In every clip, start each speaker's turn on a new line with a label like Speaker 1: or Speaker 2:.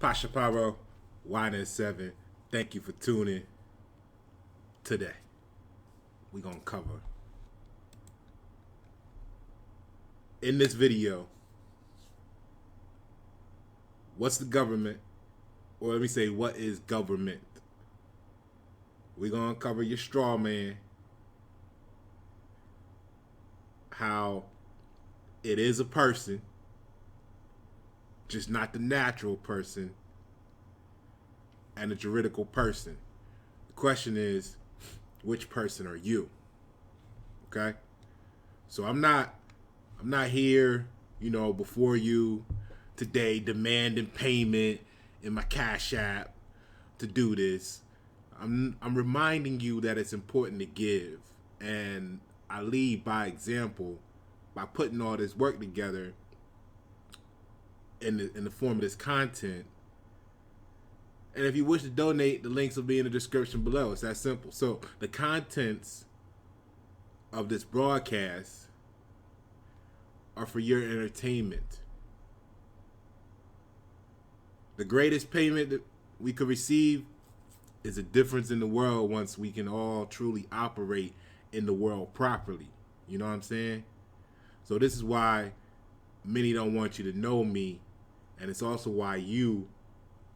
Speaker 1: Pasha Paroh Y Net 7. Thank you for tuning today. We're going to cover in this video what's the government, or let me say, what is government? We're going to cover your straw man, how it is a person, just not the natural person, and a juridical person. The question is, which person are you? Okay? So I'm not here, before you today demanding payment in my CashApp to do this. I'm reminding you that it's important to give, and I lead by example by putting all this work together in the form of this content. And if you wish to donate, the links will be in the description below. It's that simple. So the contents of this broadcast are for your entertainment. The greatest payment that we could receive is a difference in the world once we can all truly operate in the world properly. You know what I'm saying? So this is why many don't want you to know me, and it's also why you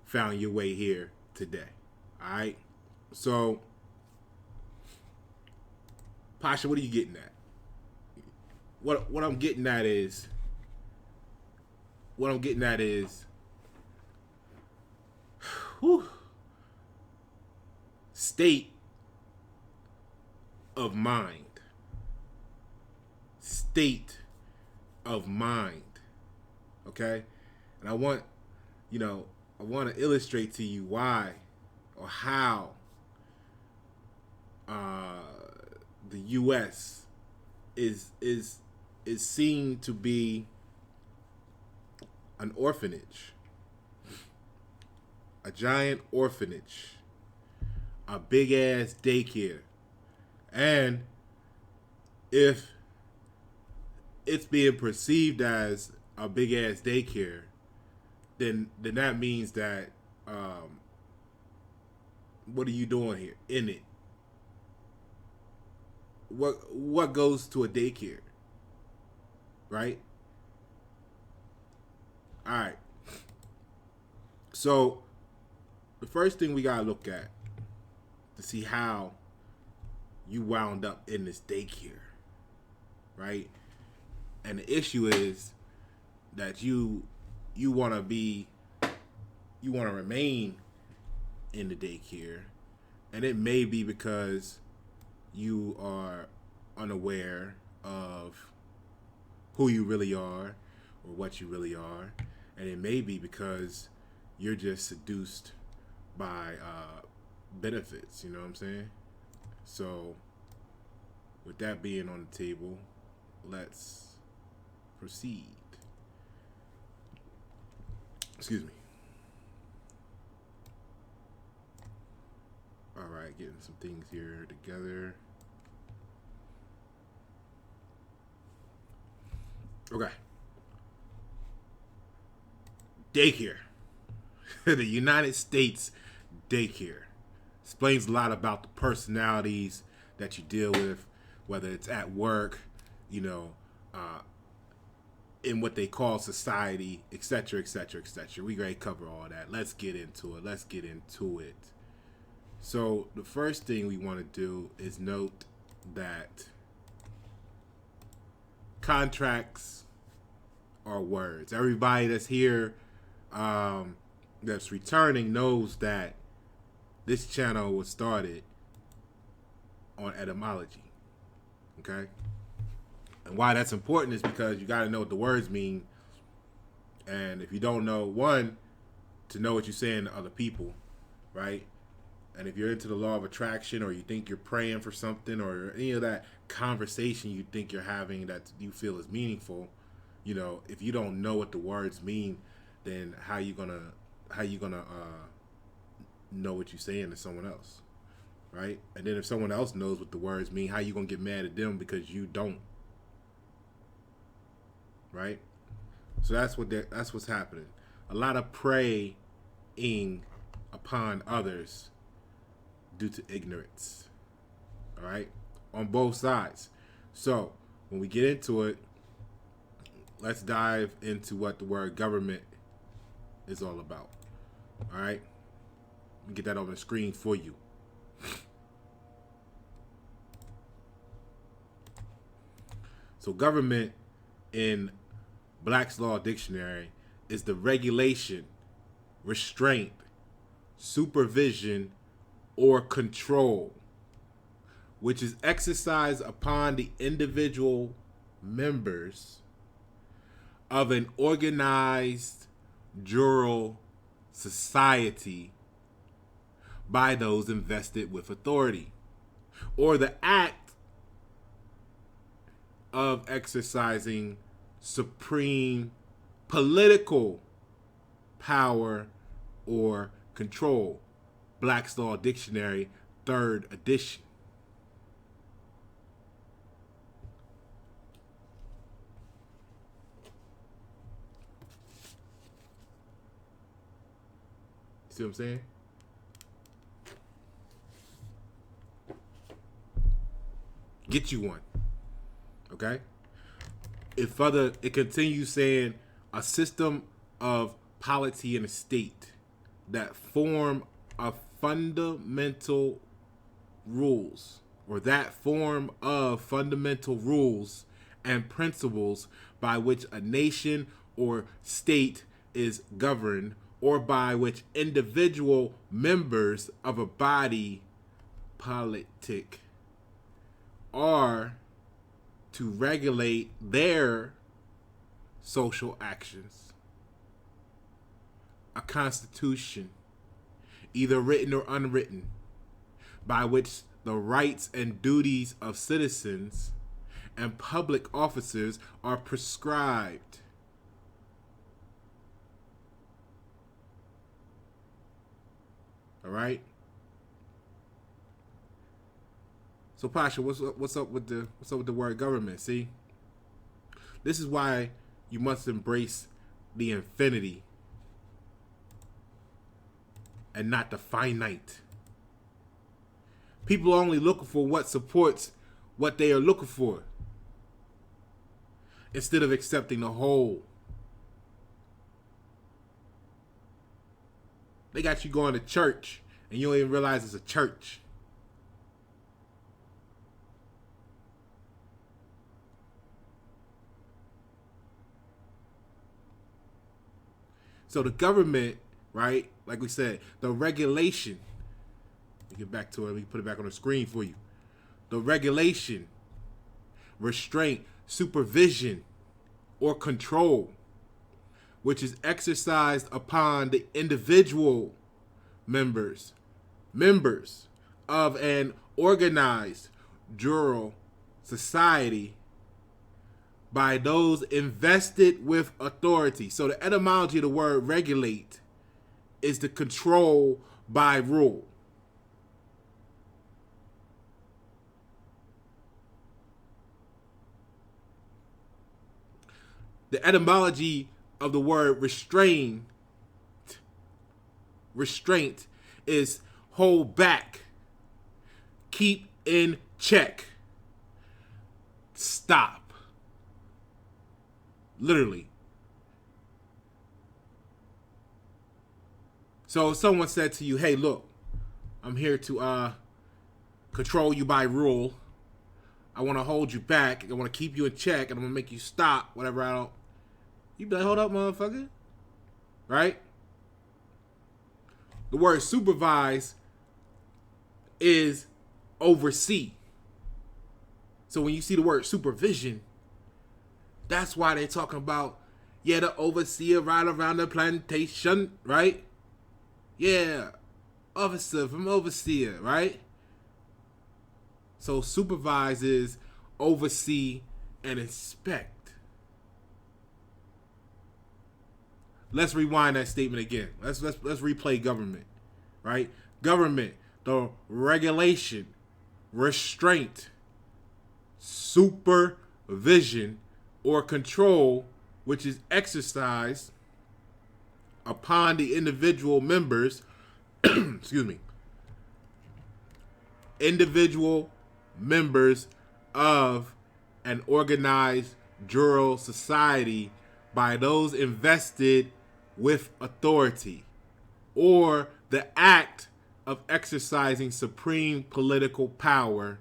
Speaker 1: found your way here today. All right? So, Pasha, what are you getting at? What I'm getting at is whew, state of mind. State of mind. Okay? And I want to illustrate to you why or how the U.S. is seen to be an orphanage, a giant orphanage, a big ass daycare, and if it's being perceived as a big ass daycare, then that means that what are you doing here in it? What goes to a daycare, right? All right. So the first thing we gotta look at to see how you wound up in this daycare, right? And the issue is that you want to remain in the daycare, and it may be because you are unaware of who you really are or what you really are, and it may be because you're just seduced by benefits. You know what I'm saying? So with that being on the table, let's proceed. Excuse me. All right, getting some things here together. Okay. Daycare. The United States daycare explains a lot about the personalities that you deal with, whether it's at work, in what they call society, etc., etc., etc. We gonna cover all that. Let's get into it. So the first thing we want to do is note that contracts are words. Everybody that's here, that's returning, knows that this channel was started on etymology. Okay? And why that's important is because you got to know what the words mean. And if you don't know, one, to know what you're saying to other people, right? And if you're into the law of attraction, or you think you're praying for something, or any of that conversation you think you're having that you feel is meaningful, if you don't know what the words mean, then how you gonna know what you're saying to someone else, right? And then if someone else knows what the words mean, how you gonna get mad at them because you don't? Right? So that's what's happening. A lot of prey upon others due to ignorance. All right? On both sides. So, when we get into it, let's dive into what the word government is all about. All right? Let me get that on the screen for you. So, government in Black's Law Dictionary is the regulation, restraint, supervision, or control which is exercised upon the individual members of an organized jural society by those invested with authority, or the act of exercising supreme political power or control. Black's Law Dictionary, 3rd edition. See what I'm saying? Get you one. Okay? It continues saying a system of polity in a state that form of fundamental rules, or that form of fundamental rules and principles by which a nation or state is governed, or by which individual members of a body politic are to regulate their social actions. A constitution, either written or unwritten, by which the rights and duties of citizens and public officers are prescribed. All right. So Pasha, what's up with the word government? See, this is why you must embrace the infinity and not the finite. People are only looking for what supports what they are looking for, instead of accepting the whole. They got you going to church and you don't even realize it's a church. So the government, right, like we said, the regulation, let me get back to it, let me put it back on the screen for you. The regulation, restraint, supervision, or control, which is exercised upon the individual members of an organized jural society by those invested with authority. So the etymology of the word regulate is to control by rule. The etymology of the word restraint is hold back, keep in check, stop. Literally. So if someone said to you, hey, look, I'm here to control you by rule. I want to hold you back. I want to keep you in check, and I'm going to make you stop, whatever I don't. You be like, hold up, motherfucker. Right? The word supervise is oversee. So when you see the word supervision, that's why they're talking about, yeah, the overseer right around the plantation, right? Yeah, officer from overseer, right? So supervise is oversee and inspect. Let's rewind that statement again. Let's replay government, right? Government, the regulation, restraint, supervision, or control, which is exercised upon the individual members, excuse me, individual members of an organized jural society by those invested with authority or the act of exercising supreme political power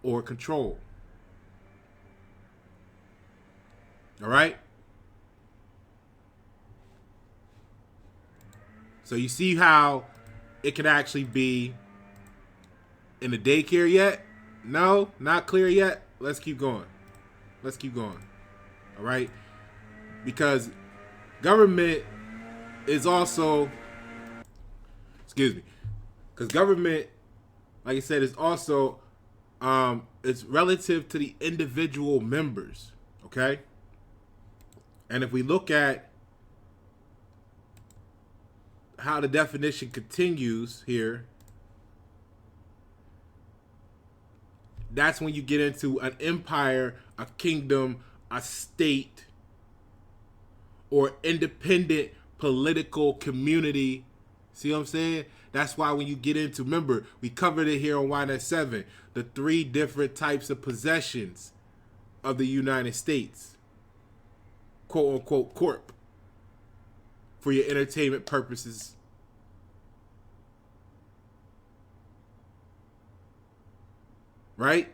Speaker 1: or control. All right? So you see how it can actually be in the daycare yet? No, not clear yet. Let's keep going. Let's keep going. All right? Because government is also, excuse me, because government, like I said, is also, it's relative to the individual members, okay? And if we look at how the definition continues here, that's when you get into an empire, a kingdom, a state, or independent political community. See what I'm saying? That's why when you get into, remember, we covered it here on Y Net 7, the 3 different types of possessions of the United States. Quote unquote corp. For your entertainment purposes. Right?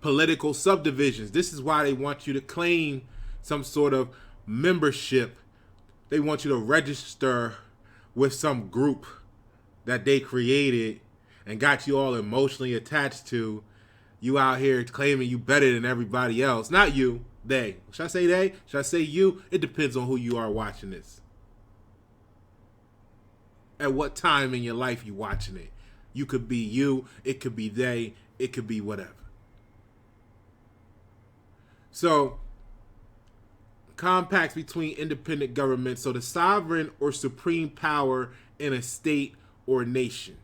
Speaker 1: Political subdivisions. This is why they want you to claim some sort of membership. They want you to register with some group that they created and got you all emotionally attached to. You out here claiming you better than everybody else. Not you, they. Should I say they? Should I say you? It depends on who you are watching this. At what time in your life you watching it. You could be you, it could be they, it could be whatever. So, compacts between independent governments, so the sovereign or supreme power in a state or nation.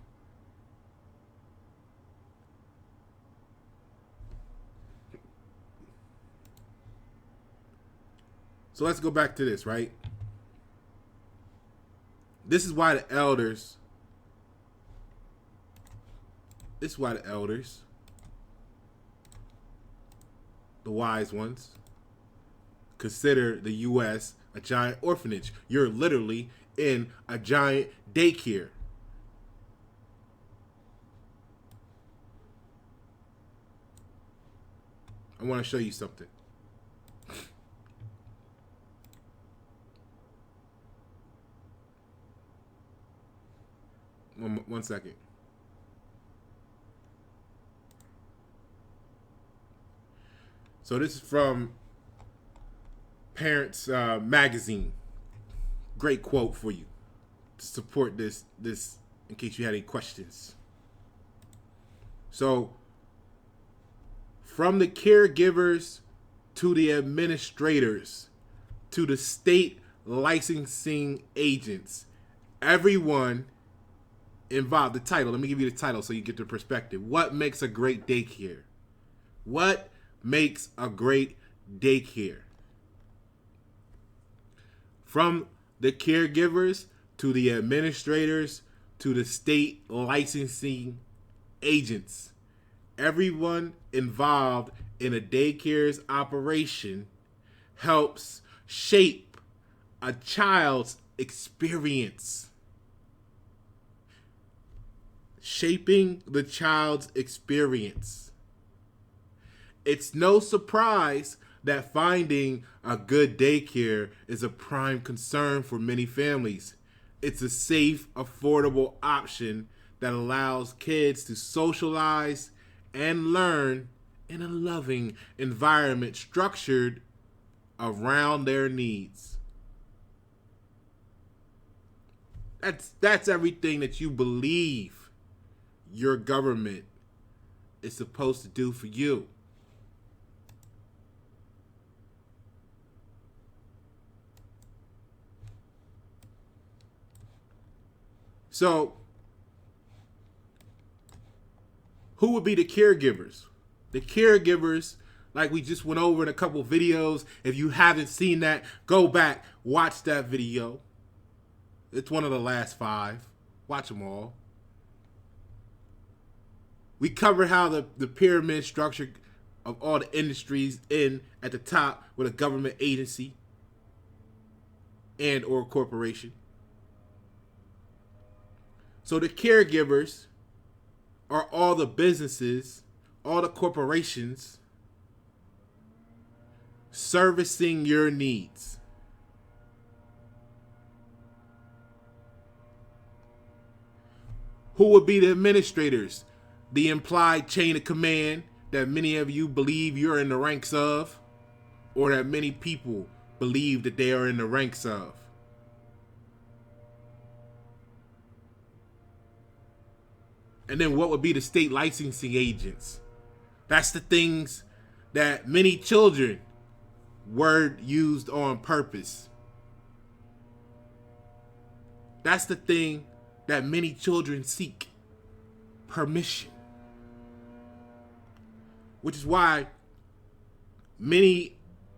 Speaker 1: So let's go back to this, right? This is why the elders, the wise ones, consider the U.S. a giant orphanage. You're literally in a giant daycare. I want to show you something. One second. So this is from Parents Magazine. Great quote for you to support this in case you had any questions. So, from the caregivers to the administrators to the state licensing agents, everyone involved. The title, let me give you the title so you get the perspective. What makes a great daycare? What makes a great daycare? From the caregivers to the administrators to the state licensing agents, everyone involved in a daycare's operation helps shape a child's experience. Shaping the child's experience. It's no surprise that finding a good daycare is a prime concern for many families. It's a safe, affordable option that allows kids to socialize and learn in a loving environment structured around their needs. That's everything that you believe your government is supposed to do for you. So, who would be the caregivers? The caregivers, like we just went over in a couple videos. If you haven't seen that, go back, watch that video. It's one of the last 5. Watch them all. We covered how the pyramid structure of all the industries in at the top with a government agency and or corporation. So the caregivers are all the businesses, all the corporations servicing your needs. Who would be the administrators? The implied chain of command that many of you believe you're in the ranks of, or that many people believe that they are in the ranks of. And then what would be the state licensing agents? That's the things that many children, word used on purpose. That's the thing that many children seek, permission. Which is why many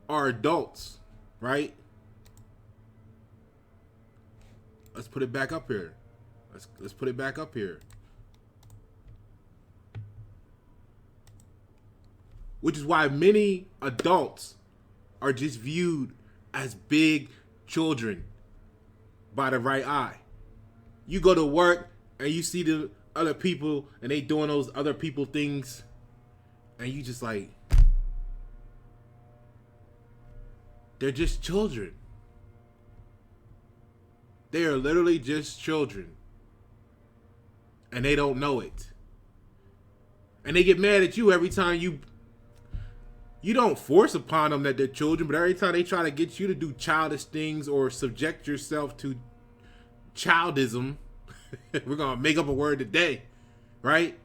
Speaker 1: are adults, right? Let's put it back up here. Let's put it back up here. Which is why many adults are just viewed as big children by the right eye. You go to work and you see the other people and they doing those other people things, and you just like, they're just children. They are literally just children. And they don't know it. And they get mad at you every time you don't force upon them that they're children, but every time they try to get you to do childish things or subject yourself to childism, we're going to make up a word today, right?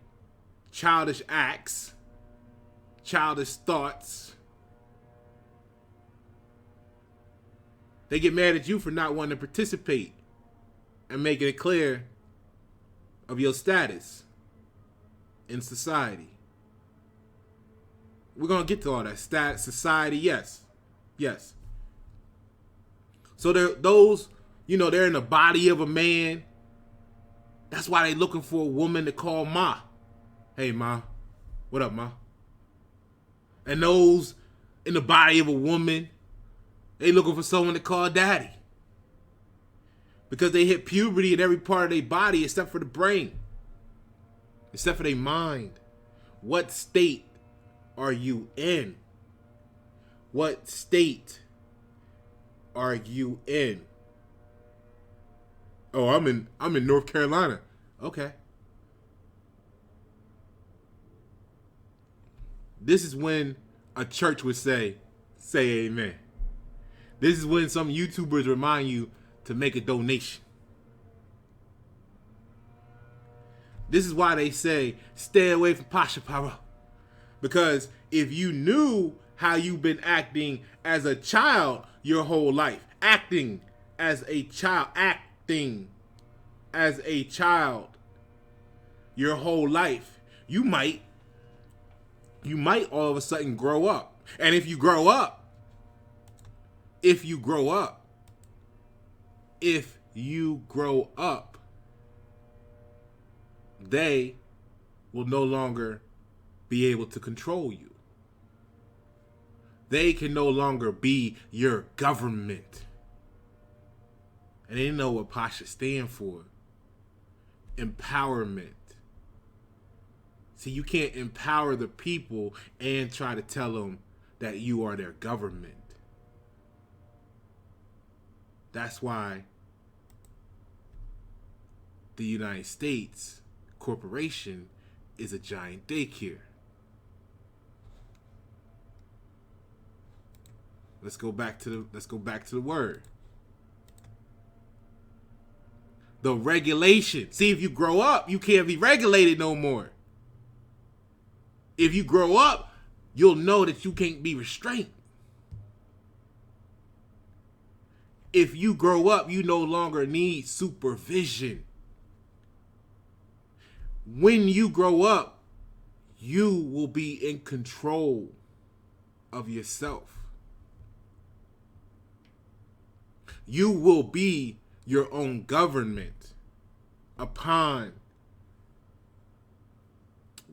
Speaker 1: Childish acts, childish thoughts. They get mad at you for not wanting to participate and making it clear of your status in society. We're going to get to all that. Status, society, yes. Yes. So those, they're in the body of a man. That's why they're looking for a woman to call Ma. Hey, Ma. What up, Ma? And those in the body of a woman, they looking for someone to call Daddy. Because they hit puberty in every part of their body except for the brain. Except for their mind. What state are you in? What state are you in? Oh, I'm in North Carolina. Okay. This is when a church would say amen. This is when some YouTubers remind you to make a donation. This is why they say stay away from Pasha Paroh. Because if you knew how you've been acting as a child your whole life, acting as a child your whole life, you might all of a sudden grow up. And if you grow up, they will no longer be able to control you. They can no longer be your government. And they know what Pasha stands for. Empowerment. See, you can't empower the people and try to tell them that you are their government. That's why the United States corporation is a giant daycare. Let's go back to the word. The regulation. See, if you grow up, you can't be regulated no more. If you grow up, you'll know that you can't be restrained. If you grow up, you no longer need supervision. When you grow up, you will be in control. of yourself. You will be your own government upon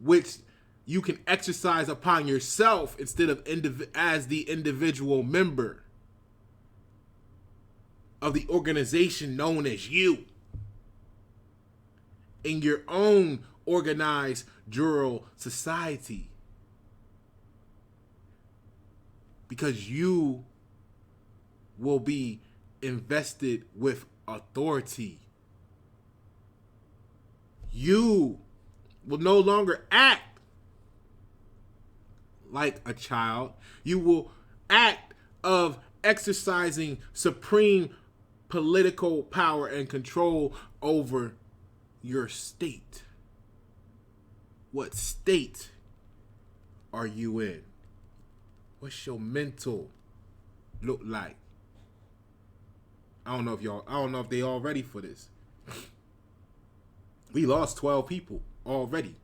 Speaker 1: which you can exercise upon yourself instead of as the individual member of the organization known as you. In your own organized Jural society. Because you will be invested with authority. You will no longer act like a child. You will act of exercising supreme political power and control over your state. What state are you in? What's your mental look like? I don't know if they all ready for this. We lost 12 people already.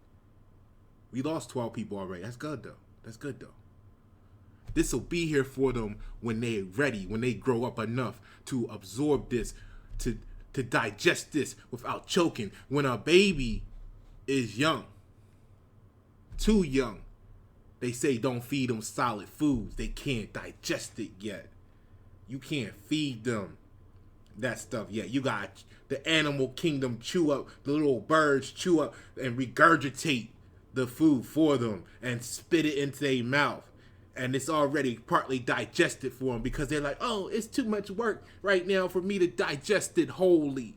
Speaker 1: That's good though. This will be here for them when they're ready, when they grow up enough to absorb this, to digest this without choking. When a baby is young, too young, they say don't feed them solid foods. They can't digest it yet. You can't feed them that stuff yet. You got the animal kingdom chew up, the little birds chew up and regurgitate the food for them and spit it into their mouth. And it's already partly digested for them because they're like, oh, it's too much work right now for me to digest it wholly.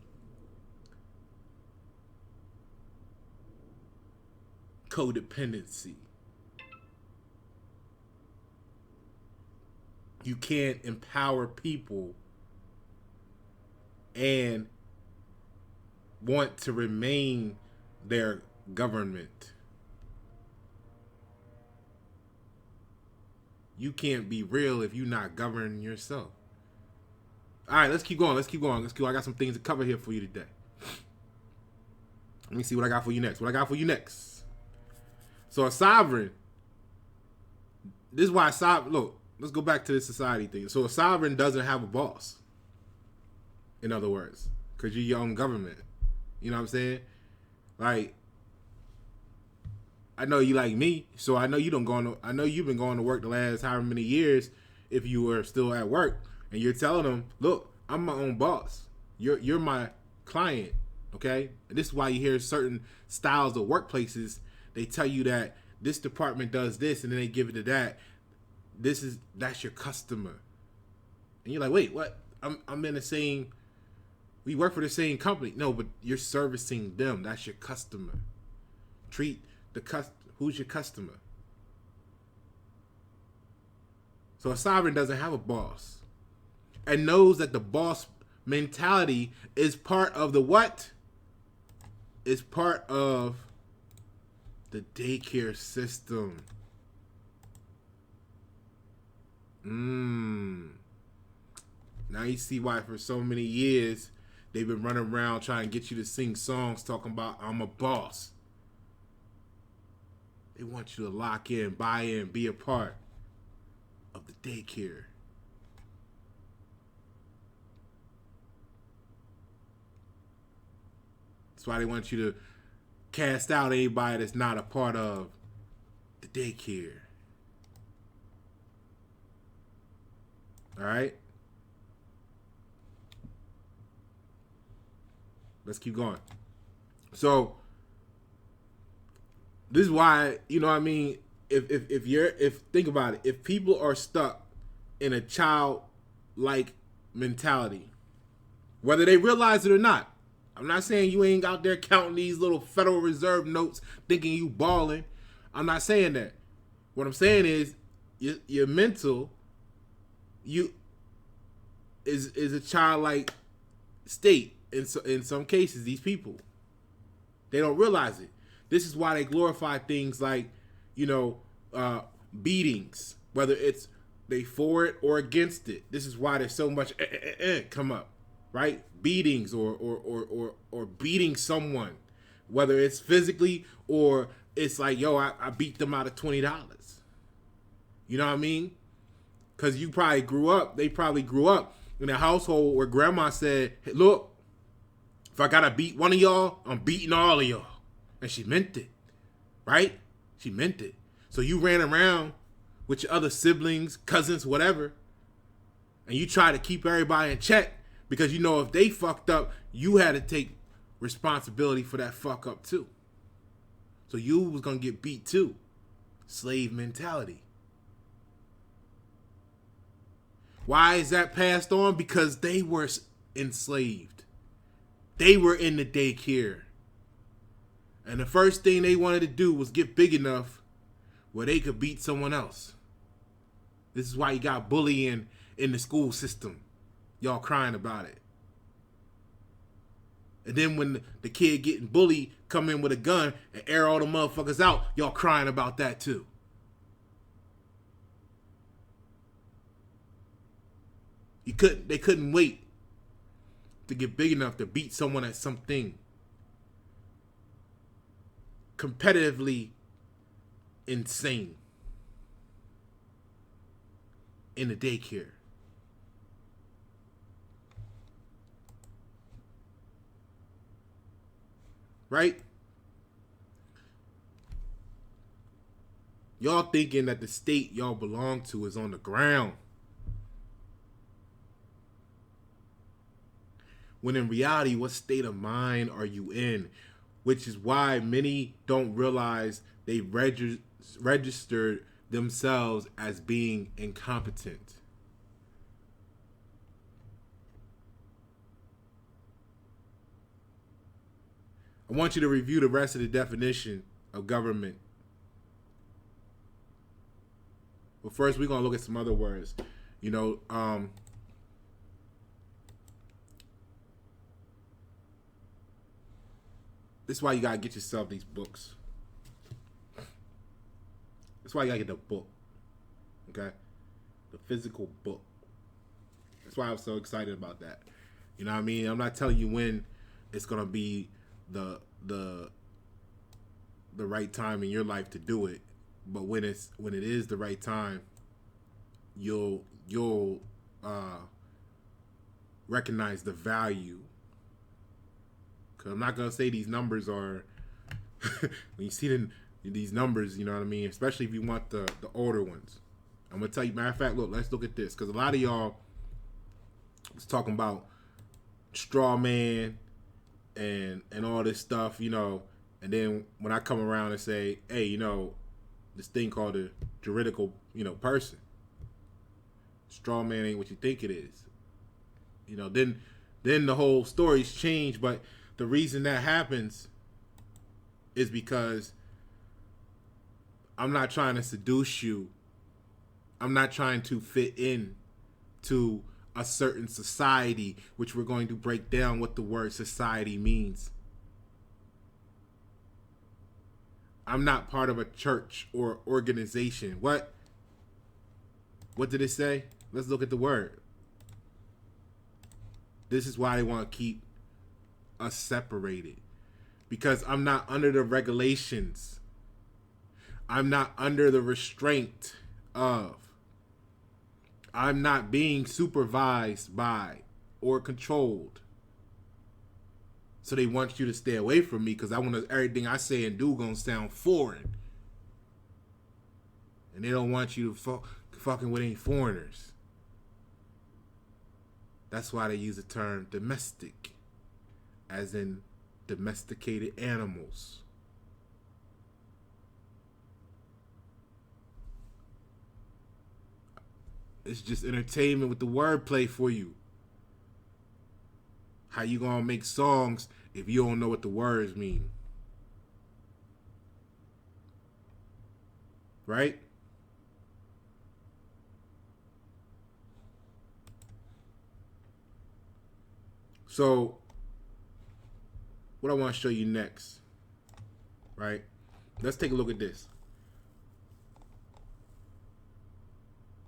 Speaker 1: Codependency. You can't empower people and want to remain their government. You can't be real if you're not governing yourself. All right, let's keep going. I got some things to cover here for you today. Let me see what I got for you next. So a sovereign, this is why look, let's go back to the society thing. So a sovereign doesn't have a boss. In other words, because you're your own government. You know what I'm saying? Like, I know you like me, so I know you've been going to work the last however many years if you were still at work, and you're telling them, look, I'm my own boss. You're my client, okay? And this is why you hear certain styles of workplaces, they tell you that this department does this, and then they give it to that. That's your customer. And you're like, wait, what? I'm in the same, we work for the same company. No, but you're servicing them. That's your customer. Treat who's your customer? So a sovereign doesn't have a boss and knows that the boss mentality is part of the what? Is part of the daycare system. Now you see why for so many years they've been running around trying to get you to sing songs talking about I'm a boss. They want you to lock in, buy in, be a part of the daycare. That's why they want you to cast out anybody that's not a part of the daycare. All right? Let's keep going. So, this is why, you know what I mean, if think about it, if people are stuck in a childlike mentality, whether they realize it or not, I'm not saying you ain't out there counting these little Federal Reserve notes thinking you balling. I'm not saying that. What I'm saying is your mental is a childlike state in some cases. These people, they don't realize it. This is why they glorify things like, beatings, whether it's they for it or against it. This is why there's so much come up, right? Beatings or beating someone, whether it's physically or it's like, yo, I beat them out of $20. You know what I mean? Because they probably grew up in a household where grandma said, hey, look, if I gotta beat one of y'all, I'm beating all of y'all. And she meant it, right? She meant it. So you ran around with your other siblings, cousins, whatever, and you try to keep everybody in check because you know if they fucked up, you had to take responsibility for that fuck up too. So you was gonna get beat too. Slave mentality. Why is that passed on? Because they were enslaved. They were in the daycare. And the first thing they wanted to do was get big enough where they could beat someone else. This is why you got bullying in the school system. Y'all crying about it. And then when the kid getting bullied come in with a gun and air all the motherfuckers out, y'all crying about that too. They couldn't wait to get big enough to beat someone at something competitively insane in the daycare. Right? Y'all thinking that the state y'all belong to is on the ground. When in reality, what state of mind are you in? Which is why many don't realize they registered themselves as being incompetent. I want you to review the rest of the definition of government. But first, we're going to look at some other words. You know, this is why you got to get yourself these books. That's why you got to get the book. Okay? The physical book. That's why I'm so excited about that. You know what I mean? I'm not telling you when it's going to be the right time in your life to do it, but when it is the right time, you'll recognize the value. Cause I'm not gonna say these numbers are when you see these numbers, you know what I mean. Especially if you want the older ones. I'm gonna tell you. Matter of fact, let's look at this, because a lot of y'all was talking about Strawman and all this stuff, you know. And then when I come around and say, hey, you know, this thing called a juridical, person. Strawman ain't what you think it is. You know, then the whole story's changed. But the reason that happens is because I'm not trying to seduce you. I'm not trying to fit in to a certain society, which we're going to break down what the word society means. I'm not part of a church or organization. What did it say? Let's look at the word. This is why they want to keep us separated. Because I'm not under the regulations. I'm not under the restraint of. I'm not being supervised by or controlled. So they want you to stay away from me because I want everything I say and do gonna sound foreign. And they don't want you to fucking with any foreigners. That's why they use the term domestic, as in domesticated animals. It's just entertainment with the wordplay for you. How you gonna make songs if you don't know what the words mean? Right? So, what I want to show you next, right? Let's take a look at this.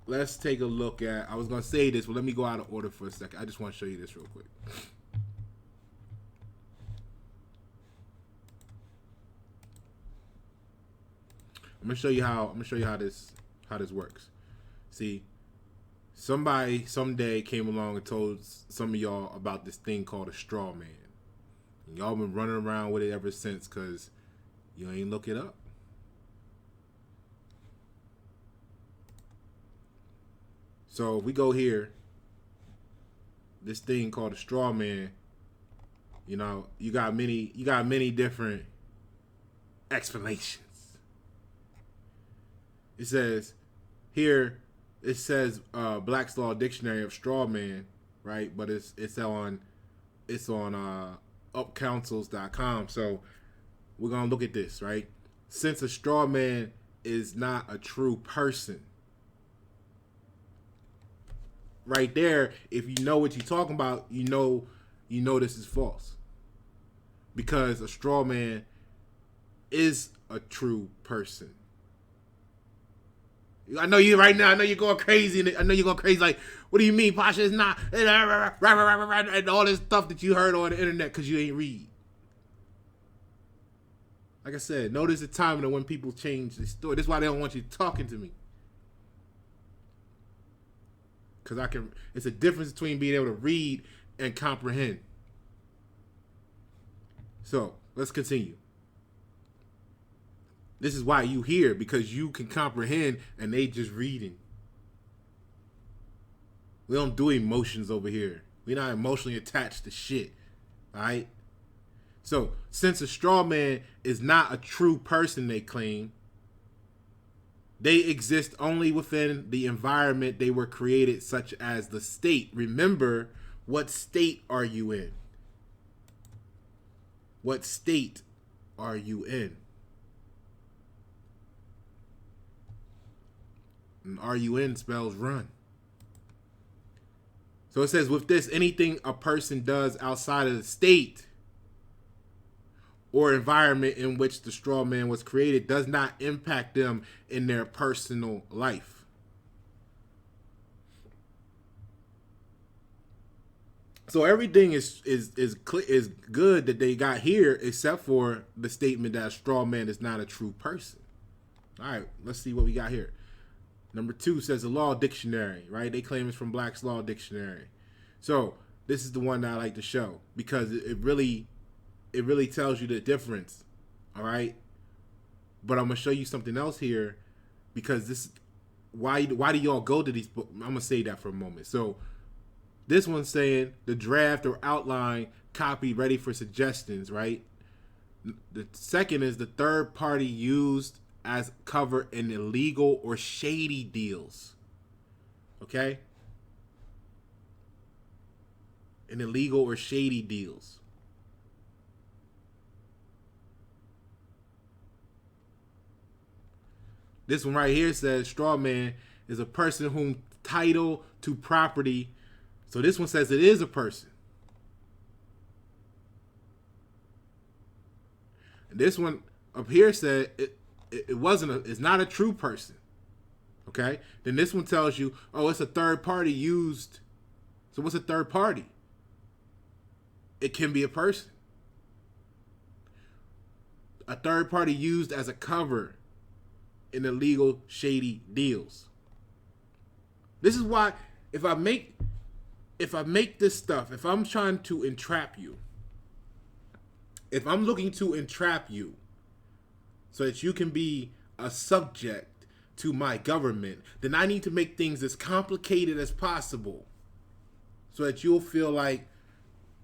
Speaker 1: Let's take a look at, I was going to say this, but let me go out of order for a second. I just want to show you this real quick. I'm going to show you how this works. See, somebody someday came along and told some of y'all about this thing called a straw man. And y'all been running around with it ever since because you ain't look it up. So if we go here, this thing called a straw man, you know, you got many different explanations. It says here, it says Black's Law Dictionary of straw man, right? But it's on upcouncils.com. So we're gonna look at this, right? Since a straw man is not a true person, right there, if you know what you're talking about, you know this is false. Because a straw man is a true person. I know you right now. I know you're going crazy. I know you're going crazy. Like, what do you mean, Pasha? It's not. And all this stuff that you heard on the internet because you ain't read. Like I said, notice the timing of when people change the story. That's why they don't want you talking to me. Because it's a difference between being able to read and comprehend. So, let's continue. This is why you hear, because you can comprehend and they just reading. We don't do emotions over here. We're not emotionally attached to shit. Alright? So, since a straw man is not a true person, they claim, they exist only within the environment they were created, such as the state. Remember, what state are you in? What state are you in? And RUN spells run. So it says, with this, anything a person does outside of the state or environment in which the straw man was created does not impact them in their personal life. So everything is good that they got here, except for the statement that a straw man is not a true person. All right, let's see what we got here. Number 2 says the Law Dictionary, right? They claim it's from Black's Law Dictionary. So this is the one that I like to show because it really tells you the difference. All right, but I'm gonna show you something else here because this why do y'all go to these books? I'm gonna say that for a moment. So this one's saying the draft or outline copy ready for suggestions, right? The second is the third party used as cover in illegal or shady deals. Okay? In illegal or shady deals. This one right here says straw man is a person whom title to property. So this one says it is a person. And this one up here said it's not a true person. Okay? Then this one tells you, oh, it's a third party used. So what's a third party? It can be a person. A third party used as a cover in illegal, shady deals. This is why if I make this stuff, if I'm trying to entrap you, if I'm looking to entrap you so that you can be a subject to my government, then I need to make things as complicated as possible so that you'll feel like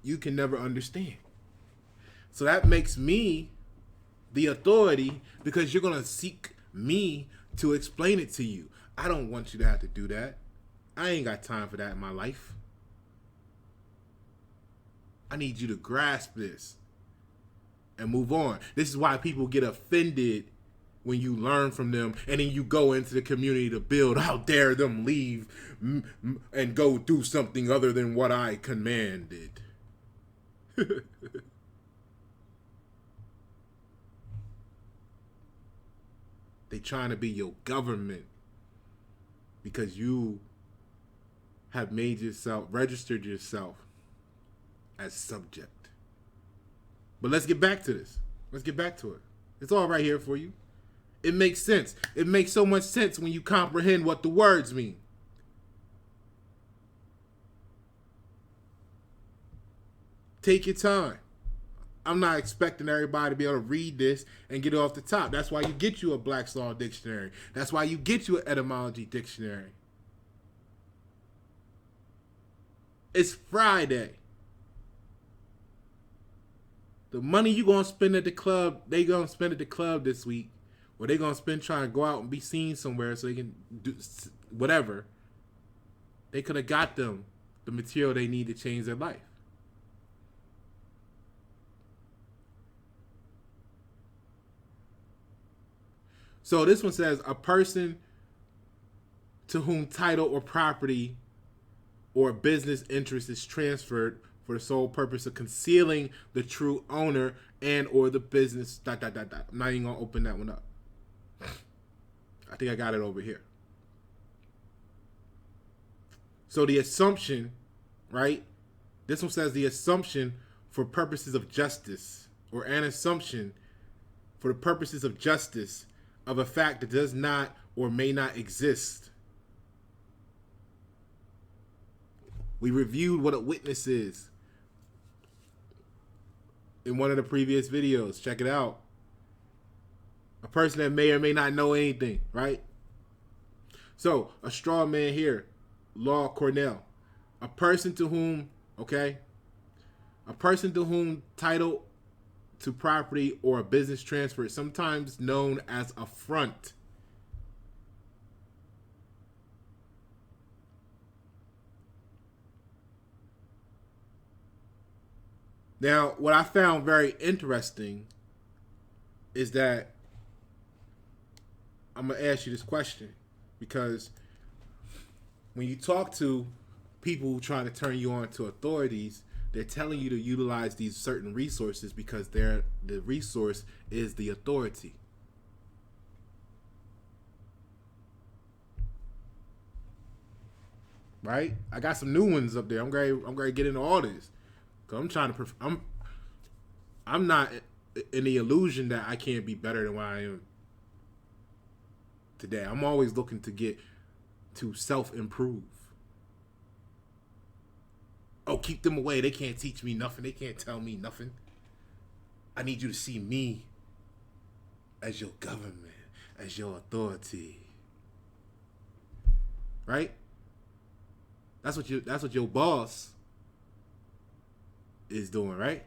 Speaker 1: you can never understand. So that makes me the authority because you're going to seek me to explain it to you. I don't want you to have to do that. I ain't got time for that in my life. I need you to grasp this and move on. This is why people get offended when you learn from them and then you go into the community to build. How dare them leave and go do something other than what I commanded. They trying to be your government because you have registered yourself as subject. But let's get back to this. Let's get back to it. It's all right here for you. It makes sense. It makes so much sense when you comprehend what the words mean. Take your time. I'm not expecting everybody to be able to read this and get it off the top. That's why you get you a Black's Law Dictionary. That's why you get you an etymology dictionary. It's Friday. The money you gonna spend at the club, they gonna spend at the club this week, or they gonna spend trying to go out and be seen somewhere so they can do whatever. They could have got them the material they need to change their life. So this one says a person to whom title or property or business interest is transferred for the sole purpose of concealing the true owner and or the business. ... I'm not even gonna open that one up. I think I got it over here. So the assumption, right? This one says the assumption for purposes of justice, or an assumption for the purposes of justice of a fact that does not or may not exist. We reviewed what a witness is in one of the previous videos. Check it out. A person that may or may not know anything, right? So, a straw man here, Law Cornell. A person to whom, okay? A person to whom title to property or a business transfer is sometimes known as a front. Now, what I found very interesting is that I'm going to ask you this question, because when you talk to people trying to turn you on to authorities, they're telling you to utilize these certain resources because the resource is the authority. Right? I got some new ones up there. I'm going to get into all this. Cause I'm trying to. I'm not in the illusion that I can't be better than what I am today. I'm always looking to get to self-improve. Oh, keep them away. They can't teach me nothing. They can't tell me nothing. I need you to see me as your government, as your authority. Right? That's what your boss is doing, right?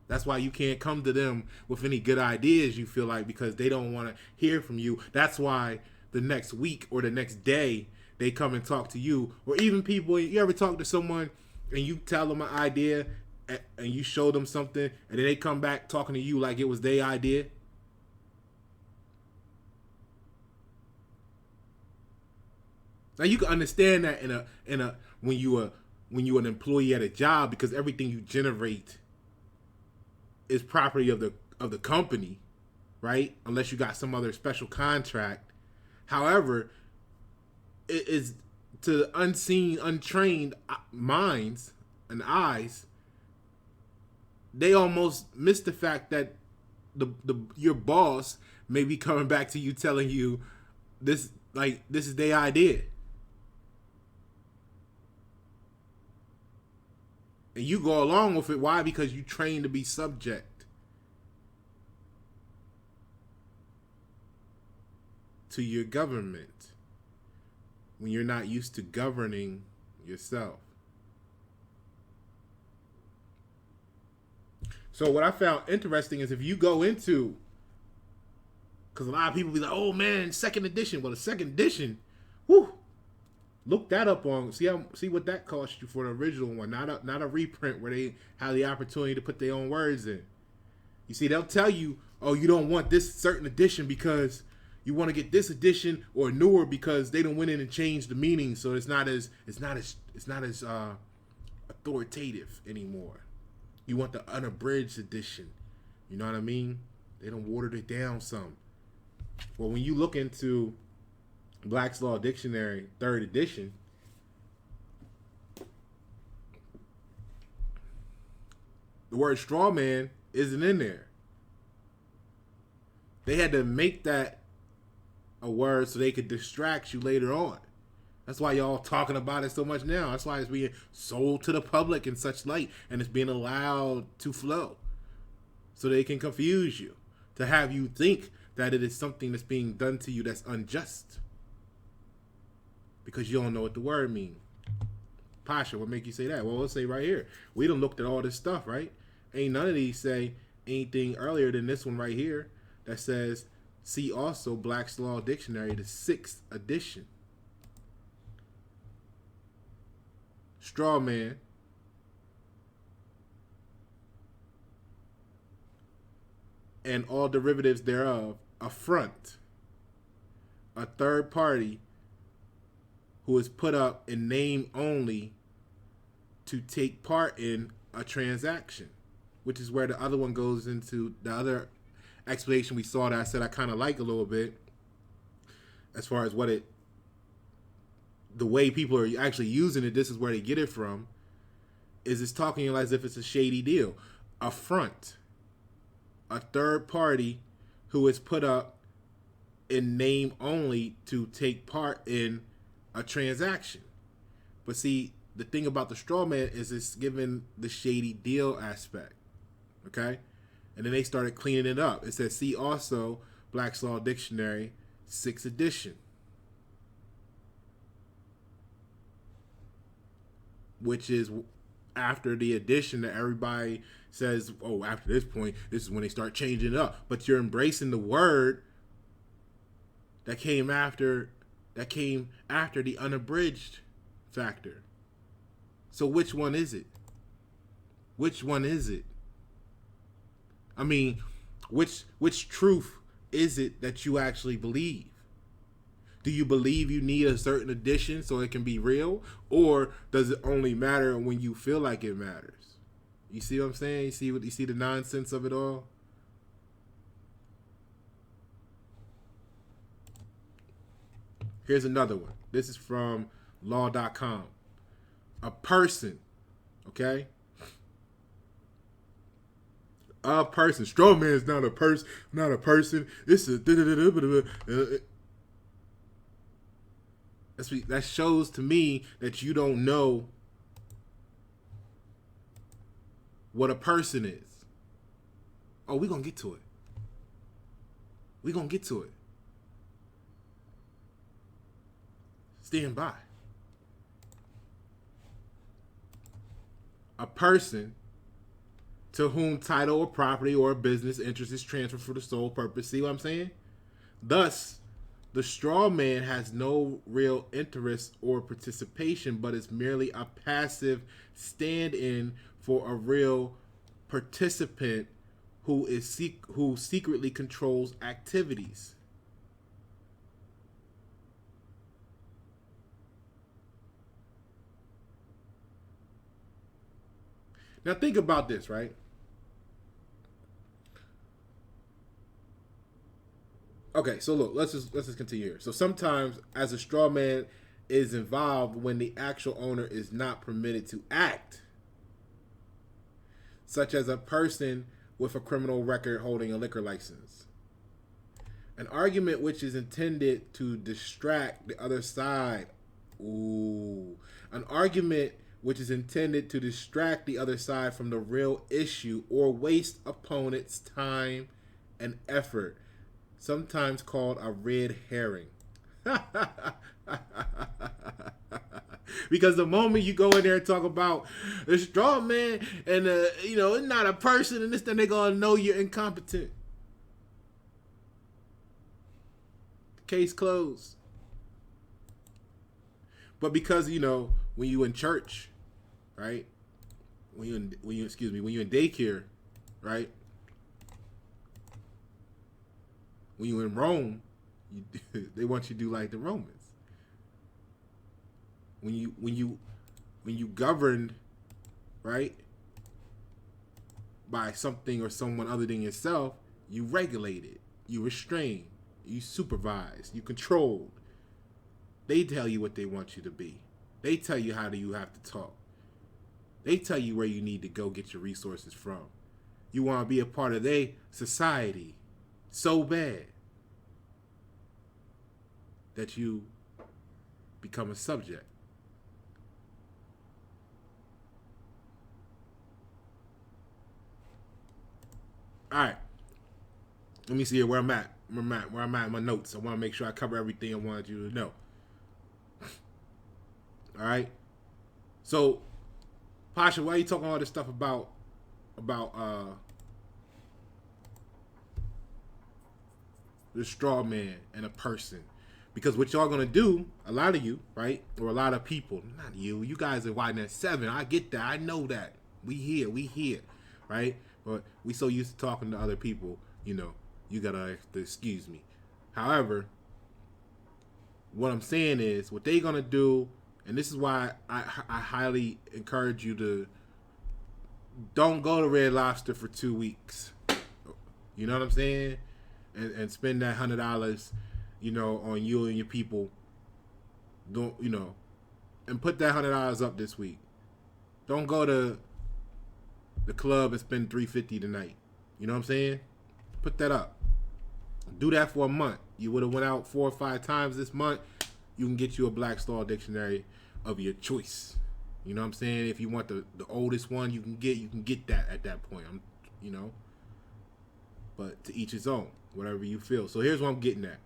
Speaker 1: That's why you can't come to them with any good ideas, you feel like, because they don't want to hear from you. That's why the next week or the next day they come and talk to you. Or even people, you ever talk to someone and you tell them an idea and you show them something and then they come back talking to you like it was their idea? Now you can understand that in a when you're an employee at a job, because everything you generate is property of the company, right? Unless you got some other special contract. However, it is to the unseen, untrained minds and eyes, they almost miss the fact that your boss may be coming back to you telling you this is their idea. And you go along with it. Why? Because you train to be subject to your government when you're not used to governing yourself. So what I found interesting is if you go into, because a lot of people be like, oh man, second edition. Well, the second edition, whew. Look that up on see what that cost you for the original one, not a reprint where they have the opportunity to put their own words in. You see, they'll tell you, oh, you don't want this certain edition because you want to get this edition or newer because they don't went in and changed the meaning, so it's not as authoritative anymore. You want the unabridged edition. You know what I mean? They don't watered it down some. Well, when you look into Black's Law Dictionary, 3rd edition, the word straw man isn't in there. They had to make that a word so they could distract you later on. That's why y'all talking about it so much now. That's why it's being sold to the public in such light, and it's being allowed to flow so they can confuse you, to have you think that it is something that's being done to you that's unjust because you don't know what the word means. Pasha, what make you say that? Well, let's say right here. We done looked at all this stuff, right? Ain't none of these say anything earlier than this one right here that says, see also Black's Law Dictionary, the 6th edition. Strawman, and all derivatives thereof, affront, a third party who is put up in name only to take part in a transaction, which is where the other one goes into the other explanation we saw that I said I kind of like a little bit as far as what it, the way people are actually using it. This is where they get it from, is it's talking as if it's a shady deal. Affront, a third party who is put up in name only to take part in a transaction. But see, the thing about the straw man is it's given the shady deal aspect. Okay? And then they started cleaning it up. It says, see also Black's Law Dictionary, 6th edition. Which is after the edition that everybody says, oh, after this point, this is when they start changing it up. But you're embracing the word that came after the unabridged factor. So which one is it? Which one is it? I mean, which truth is it that you actually believe? Do you believe you need a certain edition so it can be real? Or does it only matter when you feel like it matters? You see what I'm saying? You see the nonsense of it all? Here's another one. This is from law.com. A person, okay? A person. Straw man is not a person. Not a person. It's a that shows to me that you don't know what a person is. Oh, we're going to get to it. We're going to get to it. Stand by. A person to whom title or property or business interest is transferred for the sole purpose. See what I'm saying? Thus, the straw man has no real interest or participation, but is merely a passive stand-in for a real participant who secretly controls activities. Now think about this, right? Okay, so look, let's just continue here. So sometimes as a straw man is involved when the actual owner is not permitted to act, such as a person with a criminal record holding a liquor license. An argument which is intended to distract the other side. Ooh. An argument which is intended to distract the other side from the real issue or waste opponent's time and effort, sometimes called a red herring. Because the moment you go in there and talk about the straw man and it's not a person and this, then they're gonna know you're incompetent. Case closed. But because when you in church, right? When you in daycare, right? When you in Rome, they want you to do like the Romans. When you governed, right, by something or someone other than yourself, you regulated, you restrained, you supervised, you controlled. They tell you what they want you to be. They tell you how you have to talk. They tell you where you need to go get your resources from. You want to be a part of their society. so bad that you become a subject. All right. Let me see here where I'm at. Where I'm at in my notes. I want to make sure I cover everything I wanted you to know. All right. So, Pasha, why are you talking all this stuff about the straw man and a person? Because what y'all gonna do, a lot of you, right, or a lot of people, not you guys are Y Net 7. I get that. I know that. We here, right? But we so used to talking to other people, you gotta excuse me. However, what I'm saying is, what they gonna do, and this is why I highly encourage you to don't go to Red Lobster for 2 weeks. You know what I'm saying? And spend that $100, on you and your people. Don't and put that $100 up this week. Don't go to the club and spend $350 tonight. You know what I'm saying? Put that up. Do that for a month. You would have went out 4 or 5 times this month. You can get you a Black Star dictionary of your choice. You know what I'm saying? If you want the oldest one, you can get that at that point. But to each his own, whatever you feel. So here's what I'm getting at.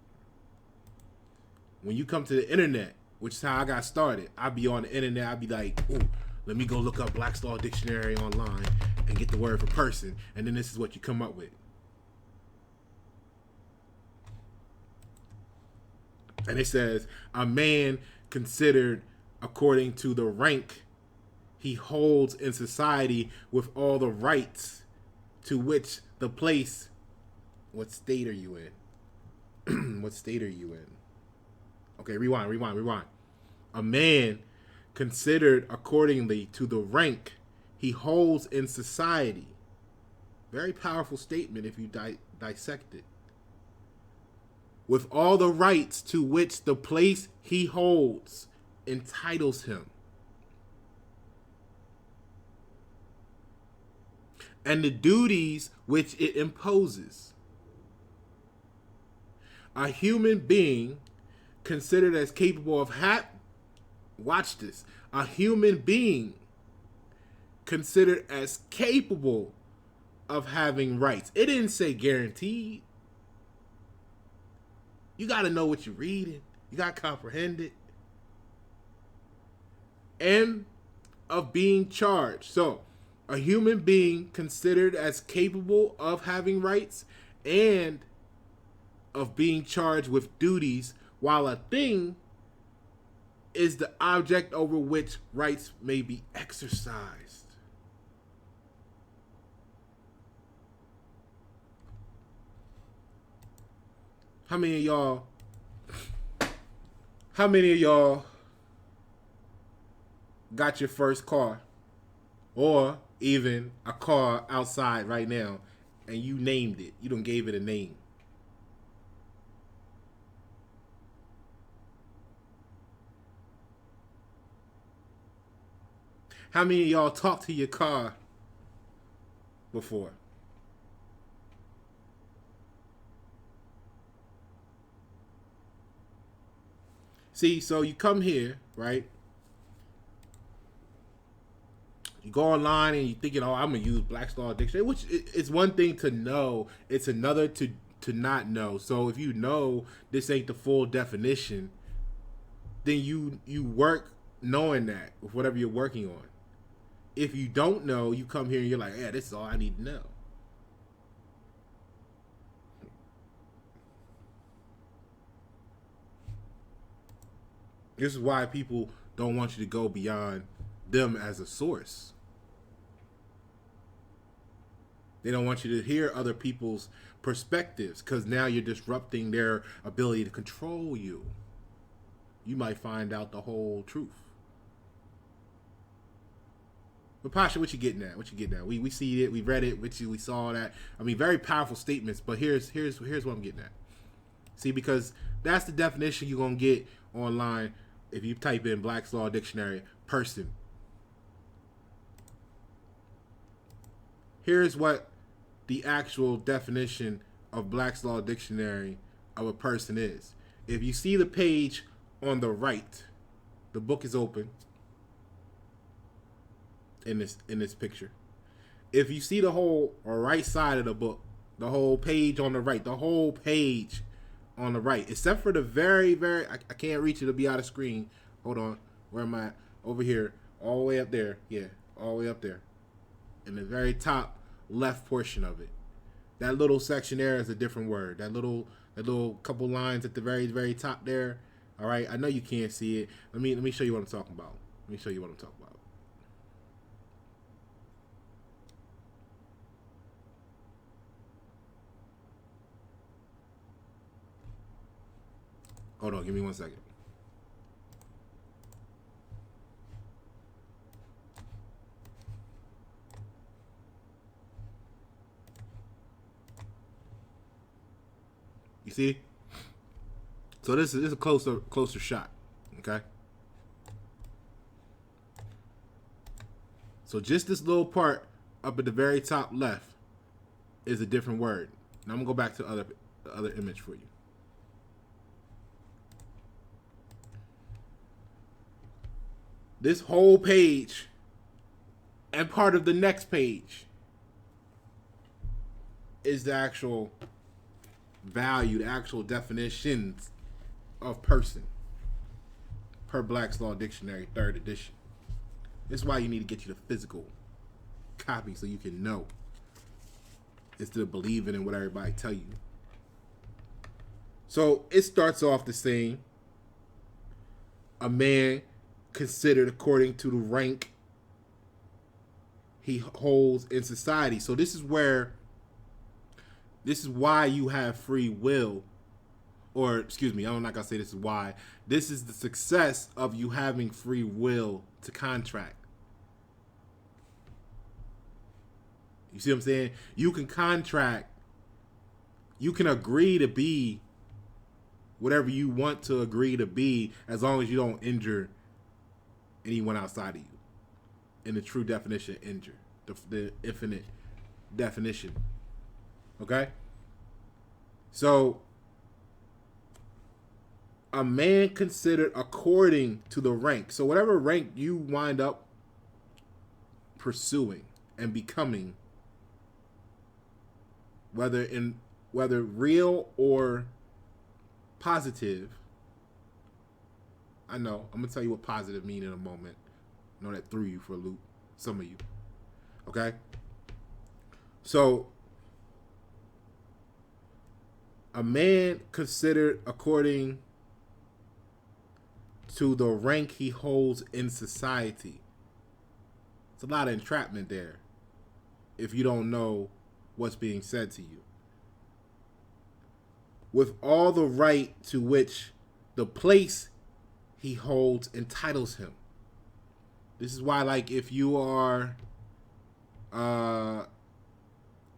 Speaker 1: When you come to the internet, which is how I got started, I'd be on the internet. I'd be like, ooh, let me go look up Black Star Dictionary online and get the word for person. And then this is what you come up with. And it says, a man considered according to the rank he holds in society with all the rights to which the place. What state are you in? What state are you in? Okay, rewind. A man considered accordingly to the rank he holds in society. Very powerful statement if you dissect it. With all the rights to which the place he holds entitles him. And the duties which it imposes. A human being considered as capable of watch this. A human being considered as capable of having rights. It didn't say guaranteed. You got to know what you're reading. You got to comprehend it. And of being charged. So, a human being considered as capable of having rights and of being charged with duties, while a thing is the object over which rights may be exercised. How many of y'all got your first car, or even a car outside right now, and you named it? You done gave it a name. How many of y'all talked to your car before? See, so you come here, right? You go online and you're thinking, oh, I'm going to use Black Star Dictionary, which it's one thing to know. It's another to not know. So if you know this ain't the full definition, then you work knowing that with whatever you're working on. If you don't know, you come here and you're like, yeah, this is all I need to know. This is why people don't want you to go beyond them as a source. They don't want you to hear other people's perspectives, because now you're disrupting their ability to control you. You might find out the whole truth. But Pasha, what you getting at? We see it, we read it, we saw that. I mean, very powerful statements, but here's what I'm getting at. See, because that's the definition you're gonna get online if you type in Black's Law Dictionary person. Here's what the actual definition of Black's Law Dictionary of a person is. If you see the page on the right, the book is open in this picture. If you see the whole right side of the book, the whole page on the right, the whole page on the right, except for the very, I can't reach it, to be out of screen. Hold on. Where am I? Over here. All the way up there. Yeah, all the way up there. In the very top left portion of it. That little section there is a different word. That little couple lines at the very, very top there. All right. I know you can't see it. Let me show you what I'm talking about. Let me show you what I'm talking about. Hold on, give me 1 second. You see? So this is a closer shot. Okay. So just this little part up at the very top left is a different word. Now I'm gonna go back to the other image for you. This whole page and part of the next page is the actual value, the actual definitions of person per Black's Law Dictionary, 3rd edition. This is why you need to get you the physical copy so you can know, instead of believing in what everybody tell you. So it starts off the same. A man considered according to the rank he holds in society. So this is why you have free will, or excuse me, I'm not gonna say this is why. This is the success of you having free will to contract. You see what I'm saying? You can contract, you can agree to be whatever you want to agree to be, as long as you don't injure anyone outside of you. In the true definition, injure. The infinite definition. Okay? So, a man considered according to the rank. So whatever rank you wind up pursuing and becoming, whether real or positive. I know. I'm going to tell you what positive mean in a moment. I know that threw you for a loop. Some of you. Okay? So, a man considered according to the rank he holds in society. It's a lot of entrapment there if you don't know what's being said to you. With all the right to which the place he holds entitles him. This is why, like, if you are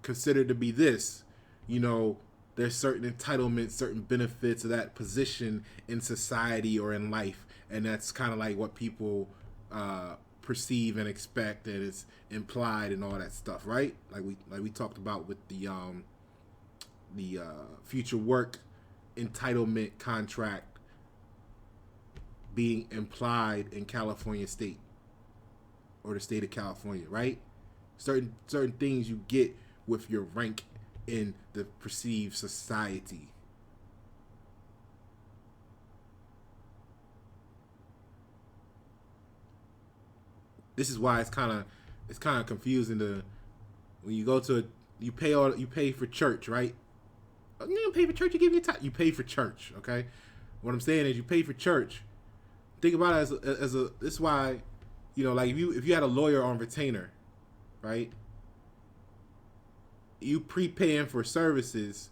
Speaker 1: considered to be this, you know, there's certain entitlements, certain benefits of that position in society or in life, and that's kind of like what people perceive and expect, and it's implied and all that stuff, right? Like we talked about with the future work entitlement contract being implied in California state or the state of California, right? Certain things you get with your rank in the perceived society. This is why it's kind of confusing to when you go to you pay for church, right? You don't pay for church, you give me time. You pay for church, okay? What I'm saying is you pay for church. Think about it as a this is why, you know, like if you had a lawyer on retainer, right? You prepaying for services,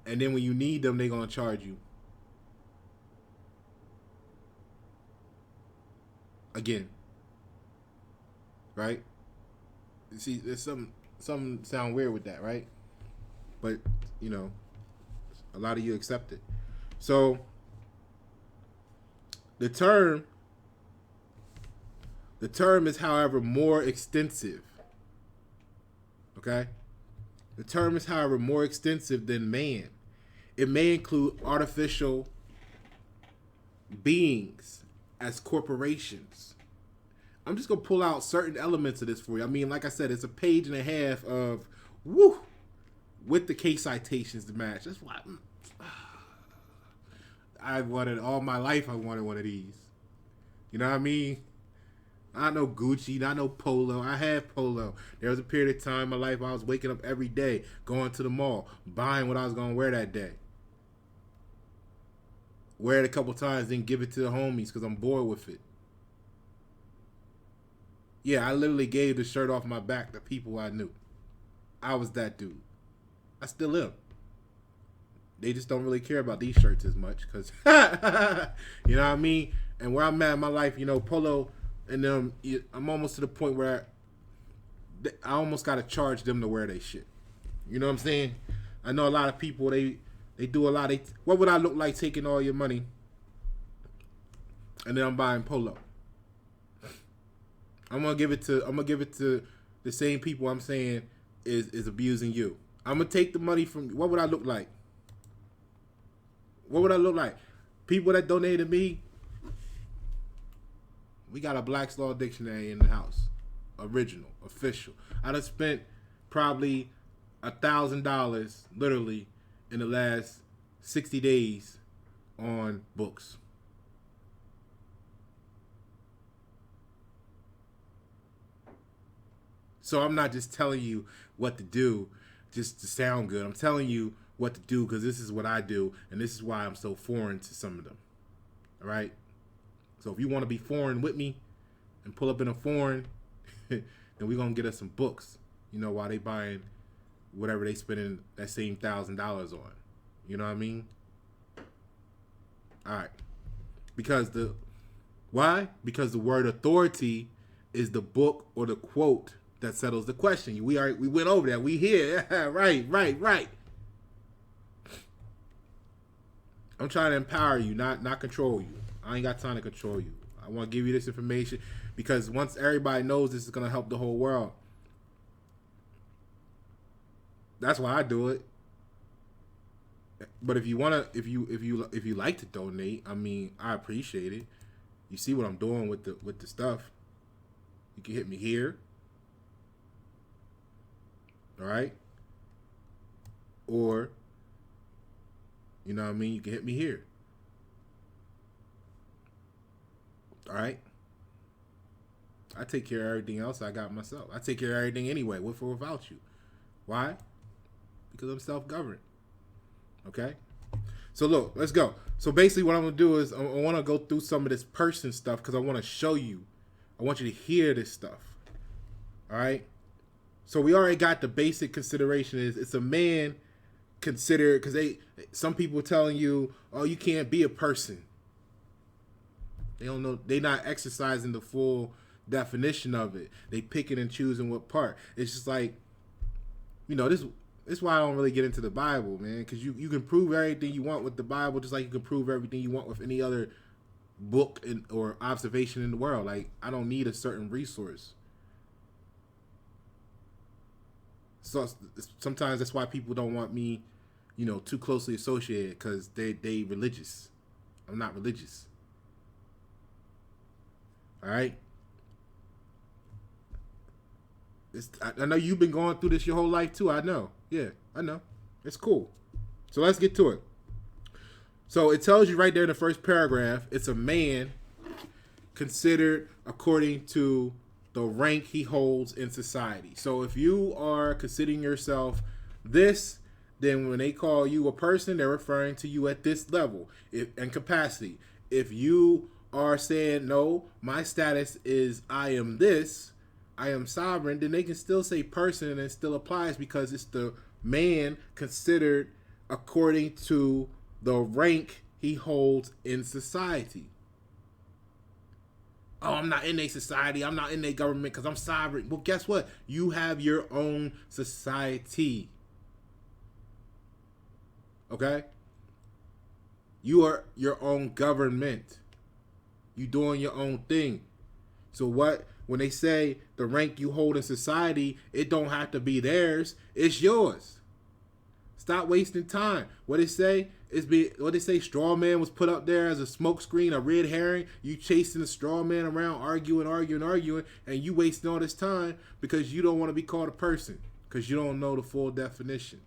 Speaker 1: and then when you need them, they're gonna charge you. Again. Right? See, there's some sound weird with that, right? But, you know, a lot of you accept it. So the term is, however, more extensive. Okay? The term is, however, more extensive than man. It may include artificial beings as corporations. I'm just going to pull out certain elements of this for you. I mean, like I said, it's a page and a half of woo with the case citations to match. That's why I wanted all my life. I wanted one of these. You know what I mean? Not no Gucci, not no Polo. I had Polo. There was a period of time in my life I was waking up every day, going to the mall, buying what I was going to wear that day. Wear it a couple times, then give it to the homies because I'm bored with it. Yeah, I literally gave the shirt off my back to people I knew. I was that dude. I still am. They just don't really care about these shirts as much because, you know what I mean? And where I'm at in my life, you know, Polo and them, I'm almost to the point where I almost got to charge them to wear their shit. You know what I'm saying? I know a lot of people, they do a lot. What would I look like taking all your money and then I'm buying Polo? I'm gonna give it to the same people I'm saying is abusing you. I'm gonna take the money from. What would I look like? What would I look like? People that donated me. We got a Black's Law Dictionary in the house, original, official. I done spent probably $1,000 literally in the last 60 days on books. So I'm not just telling you what to do just to sound good. I'm telling you what to do because this is what I do, and this is why I'm so foreign to some of them. All right? So if you want to be foreign with me and pull up in a foreign, then we're going to get us some books, you know, while they buying whatever they spending that same $1,000 on. You know what I mean? All right. Why? Because the word authority is the book or the quote that settles the question. We went over that. We here. Right. I'm trying to empower you, not control you. I ain't got time to control you. I want to give you this information because once everybody knows this is going to help the whole world. That's why I do it. But if you like to donate, I mean, I appreciate it. You see what I'm doing with the stuff. You can hit me here. All right? Or you know what I mean, you can hit me here. All right? I take care of everything else I got myself. I take care of everything anyway, with or without you. Why? Because I'm self-governed. Okay? So look, let's go. So basically what I'm going to do is I want to go through some of this person stuff because I want to show you. I want you to hear this stuff. All right? So we already got the basic consideration is it's a man considered, because some people telling you, oh, you can't be a person. They don't know, they not exercising the full definition of it. They picking and choosing what part. It's just like, you know, this is why I don't really get into the Bible, man, because you can prove everything you want with the Bible just like you can prove everything you want with any other book or observation in the world. Like, I don't need a certain resource. So sometimes that's why people don't want me, you know, too closely associated because they religious. I'm not religious. All right. I know you've been going through this your whole life too. I know. Yeah, I know. It's cool. So let's get to it. So it tells you right there in the first paragraph, it's a man considered according to the rank he holds in society. So if you are considering yourself this, then when they call you a person, they're referring to you at this level and capacity. If you are saying, no, my status is I am this, I am sovereign, then they can still say person and it still applies because it's the man considered according to the rank he holds in society. Oh, I'm not in a society. I'm not in a government because I'm sovereign. Well, guess what? You have your own society. Okay? You are your own government. You doing your own thing. So what when they say the rank you hold in society, it don't have to be theirs. It's yours. Stop wasting time. What they say Strawman was put up there as a smokescreen, a red herring. You chasing the Strawman around, arguing, and you wasting all this time because you don't want to be called a person because you don't know the full definition.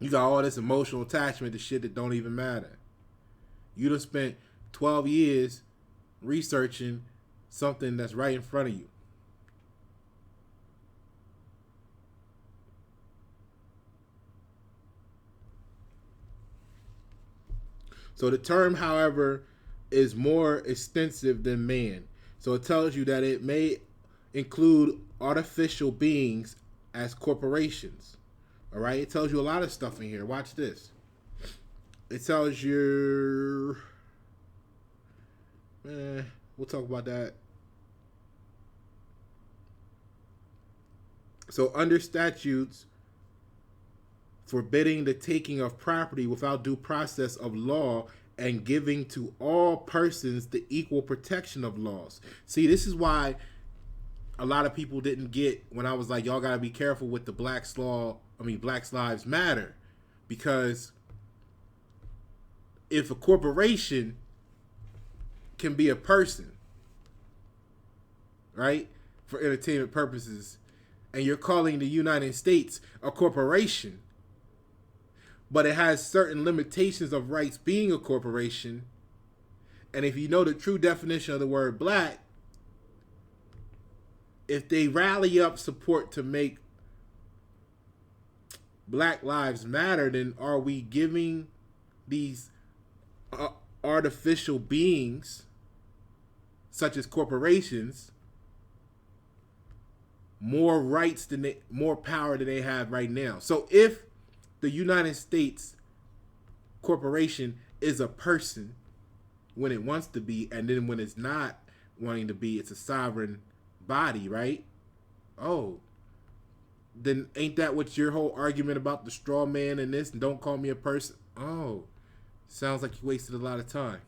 Speaker 1: You got all this emotional attachment to shit that don't even matter. You done spent 12 years researching something that's right in front of you. So the term, however, is more extensive than man. So it tells you that it may include artificial beings as corporations. All right? It tells you a lot of stuff in here. Watch this. It tells you... we'll talk about that. So under statutes forbidding the taking of property without due process of law and giving to all persons the equal protection of laws. See, this is why a lot of people didn't get when I was like, y'all gotta be careful with the Black Lives Matter, because if a corporation can be a person, right, for entertainment purposes, and you're calling the United States a corporation, but it has certain limitations of rights being a corporation, and if you know the true definition of the word black, if they rally up support to make Black Lives Matter, then are we giving these artificial beings, such as corporations, more rights more power than they have right now? So if the United States corporation is a person when it wants to be, and then when it's not wanting to be, it's a sovereign body, right? Oh, then ain't that what your whole argument about the straw man and this, and don't call me a person? Oh, sounds like you wasted a lot of time.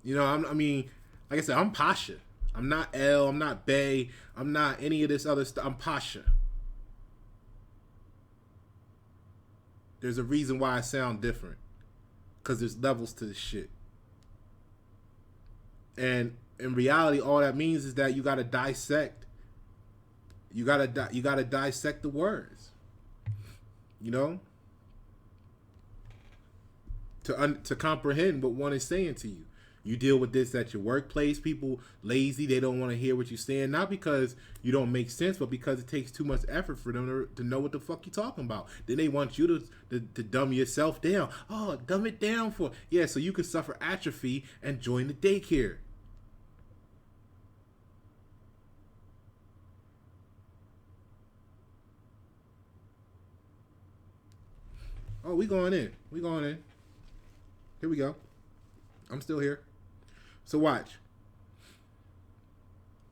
Speaker 1: You know, like I said, I'm Pasha. I'm not L, I'm not Bay, I'm not any of this other stuff. I'm Pasha. There's a reason why I sound different. Because there's levels to this shit. And in reality, all that means is that you got to dissect. You got to dissect the words. You know? To comprehend what one is saying to you. You deal with this at your workplace. People lazy. They don't want to hear what you're saying. Not because you don't make sense, but because it takes too much effort for them to know what the fuck you're talking about. Then they want you to dumb yourself down. Oh, dumb it down for... Yeah, so you can suffer atrophy and join the daycare. Oh, we going in. Here we go. I'm still here. So watch.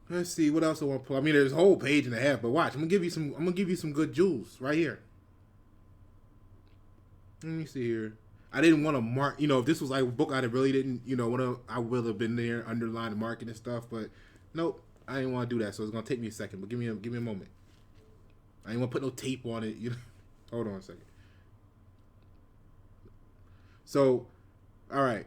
Speaker 1: Let's see what else I want to pull. I mean, there's a whole page and a half, but watch. I'm gonna give you some good jewels right here. Let me see here. I didn't want to mark. You know, if this was like a book, I really didn't. You know, I would have been there, underline the marking and stuff. But nope, I didn't want to do that. So it's gonna take me a second. But give me a moment. I didn't want to put no tape on it. You know. Hold on a second. So, all right.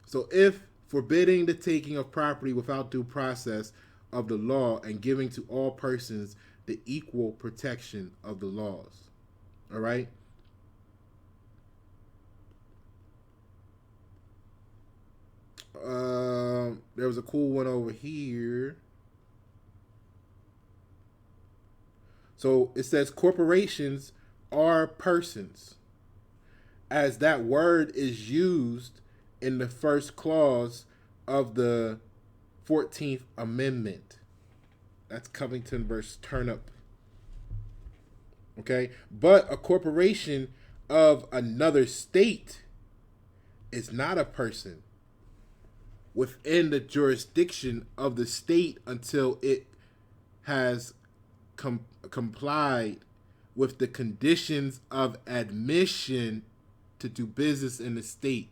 Speaker 1: So if forbidding the taking of property without due process of the law and giving to all persons the equal protection of the laws. All right? There was a cool one over here. So it says corporations are persons, as that word is used in the first clause of the 14th Amendment. That's Covington versus Turnip. Okay? But a corporation of another state is not a person within the jurisdiction of the state until it has complied with the conditions of admission to do business in the state.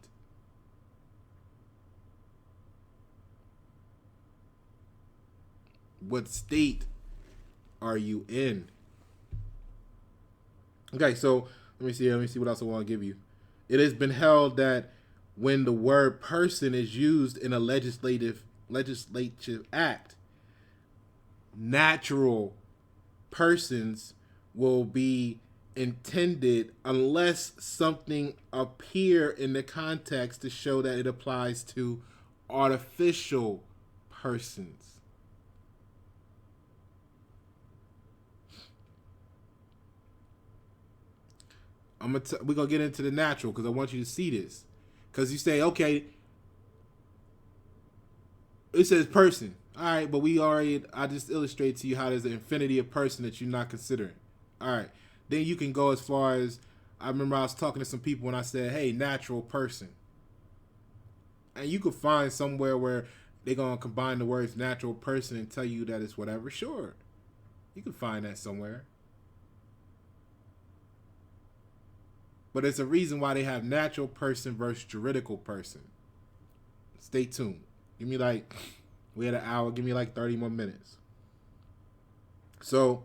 Speaker 1: What state are you in? Okay, so let me see what else I want to give you. It has been held that when the word person is used in a legislative act, natural persons will be intended unless something appear in the context to show that it applies to artificial persons. We're gonna get into the natural because I want you to see this. Because you say, okay, it says person. All right, but I just illustrate to you how there's an infinity of person that you're not considering. All right, then you can go as far as, I remember I was talking to some people and I said, hey, natural person. And you could find somewhere where they're going to combine the words natural person and tell you that it's whatever. Sure, you can find that somewhere. But there's a reason why they have natural person versus juridical person. Stay tuned. Give me we had an hour. Give me 30 more minutes. So,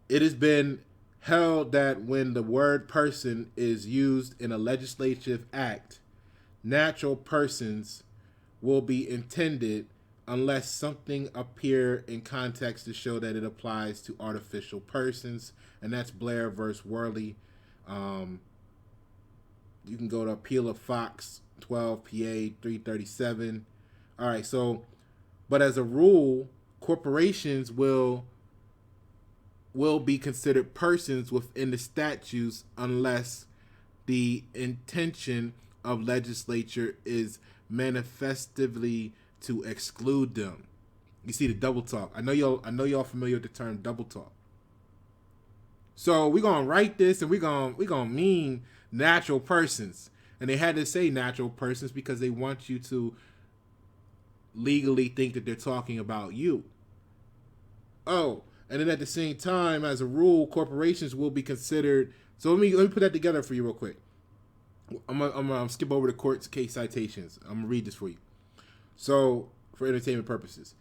Speaker 1: it has been held that when the word person is used in a legislative act, natural persons will be intended unless something appear in context to show that it applies to artificial persons. And that's Blair versus Worley. You can go to Appeal of Fox 12 PA 337. All right, so, but as a rule, corporations will be considered persons within the statutes unless the intention of legislature is manifestively to exclude them. You see the double talk. I know y'all familiar with the term double talk. So we're gonna write this and we're gonna mean natural persons. And they had to say natural persons because they want you to legally think that they're talking about you. Oh, and then at the same time, as a rule, corporations will be considered. So let me put that together for you real quick. I'm gonna skip over the court case citations. I'm gonna read this for you. So, for entertainment purposes,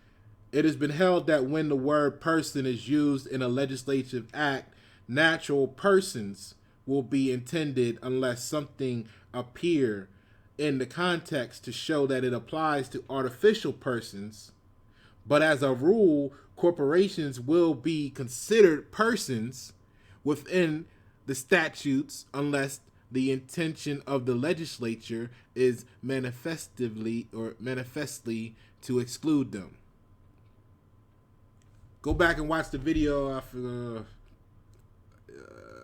Speaker 1: it has been held that when the word person is used in a legislative act, natural persons will be intended unless something appear in the context to show that it applies to artificial persons. But as a rule, corporations will be considered persons within the statutes unless the intention of the legislature is manifestly to exclude them. Go back and watch the video after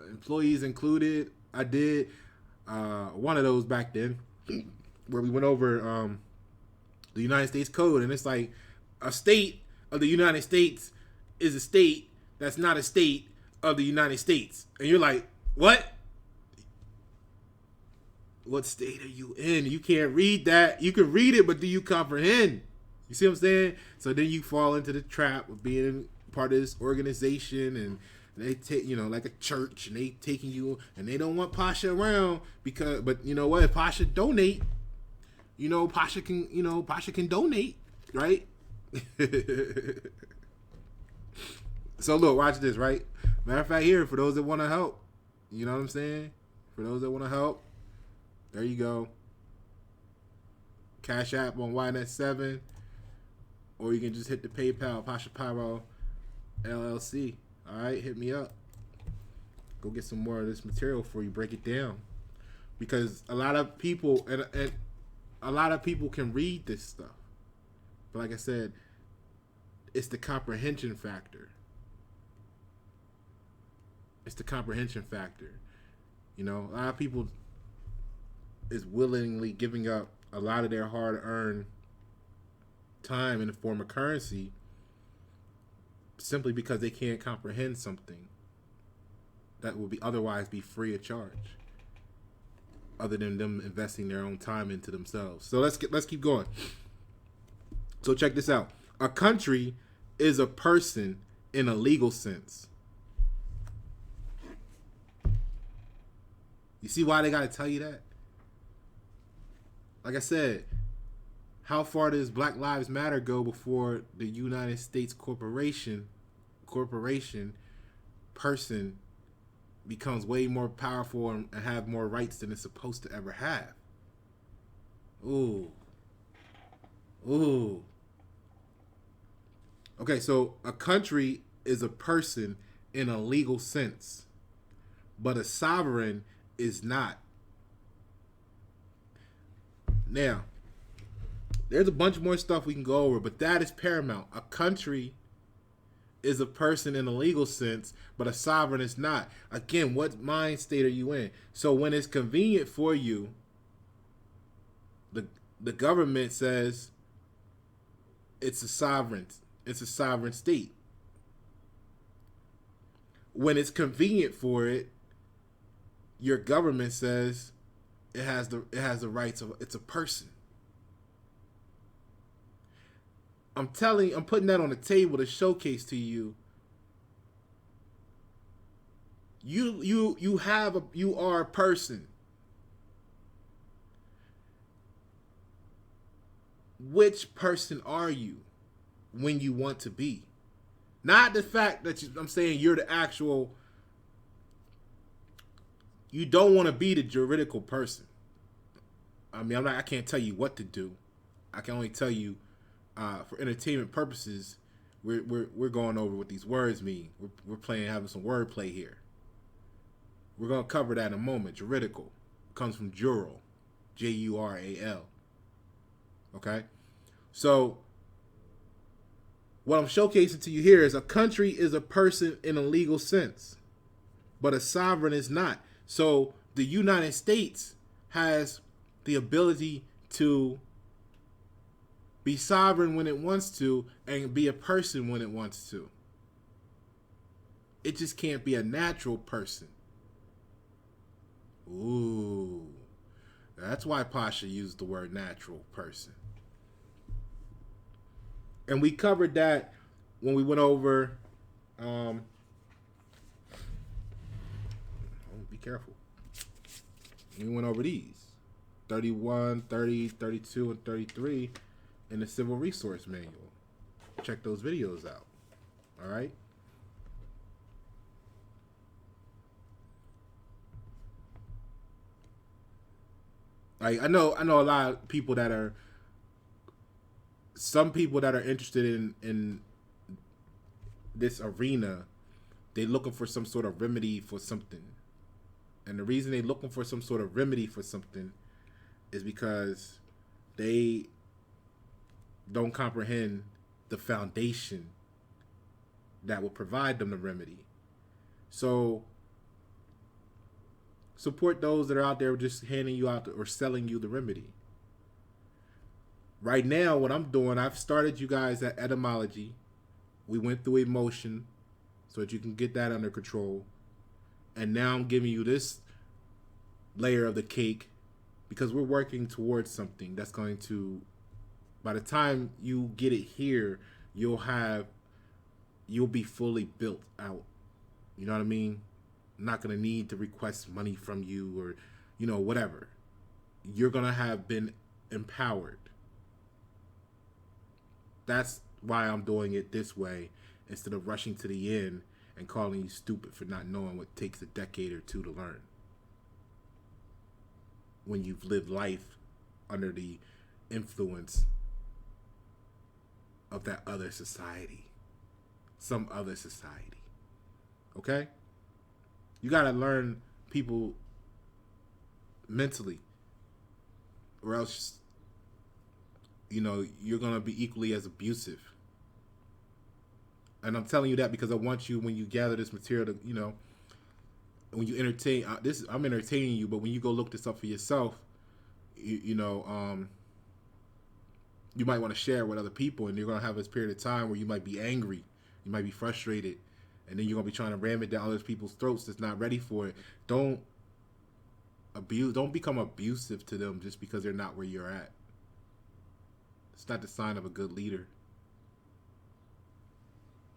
Speaker 1: employees included. I did one of those back then where we went over the United States Code, and it's like a state of the United States is a state that's not a state of the United States. And you're like, what? What state are you in? You can't read that. You can read it, but do you comprehend? You see what I'm saying? So then you fall into the trap of being part of this organization, and they take, like a church, and they taking you, and they don't want Pasha around but you know what? If Pasha donate, Pasha can donate, right? So look, watch this, right? Matter of fact, here, for those that want to help, you know what I'm saying? For those that want to help, there you go. CashApp on YNet7, or you can just hit the PayPal, Pasha Paroh LLC. All right, hit me up. Go get some more of this material for you. Break it down, because a lot of people and a lot of people can read this stuff, but like I said, it's the comprehension factor. It's the comprehension factor. A lot of people is willingly giving up a lot of their hard-earned time in the form of currency simply because they can't comprehend something that would otherwise be free of charge, other than them investing their own time into themselves. So let's keep going. So check this out. A country is a person in a legal sense. You see why they got to tell you that? Like I said, how far does Black Lives Matter go before the United States corporation person becomes way more powerful and have more rights than it's supposed to ever have? Ooh. Okay, so a country is a person in a legal sense, but a sovereign is not. Now, there's a bunch more stuff we can go over, but that is paramount. A country is a person in a legal sense, but a sovereign is not. Again, what mind state are you in? So when it's convenient for you, the government says it's a sovereign state. When it's convenient for it, your government says it has the rights of it's a person. I'm putting that on the table to showcase to you. You are a person. Which person are you when you want to be? Not the fact that I'm saying you're the actual. You don't want to be the juridical person. I mean, I can't tell you what to do. I can only tell you, for entertainment purposes, we're going over what these words mean. We're having some wordplay here. We're gonna cover that in a moment. Juridical comes from Jural, Jural. Okay, so what I'm showcasing to you here is a country is a person in a legal sense, but a sovereign is not. So the United States has the ability to be sovereign when it wants to and be a person when it wants to. It just can't be a natural person. Ooh. That's why Pasha used the word natural person. And we covered that when we went over be careful. We went over these 31, 30, 32, and 33 in the Civil Resource Manual. Check those videos out. All right. I know a lot of people that are. Some people that are interested in this arena, they're looking for some sort of remedy for something. And the reason they're looking for some sort of remedy for something is because they don't comprehend the foundation that will provide them the remedy. So support those that are out there just handing you out or selling you the remedy. Right now, what I'm doing, I've started you guys at etymology. We went through emotion so that you can get that under control. And now I'm giving you this layer of the cake because we're working towards something that's going to, by the time you get it here, you'll be fully built out. You know what I mean? I'm not going to need to request money from you or, whatever. You're going to have been empowered. That's why I'm doing it this way instead of rushing to the end and calling you stupid for not knowing what takes a decade or two to learn. When you've lived life under the influence of that other society. Some other society. Okay? You got to learn people mentally, or else you're going to be equally as abusive. And I'm telling you that because I want you, when you gather this material, to, when you entertain, I'm entertaining you, but when you go look this up for yourself, you might want to share with other people, and you're going to have this period of time where you might be angry, you might be frustrated, and then you're going to be trying to ram it down other people's throats that's not ready for it. Don't become abusive to them just because they're not where you're at. It's not the sign of a good leader.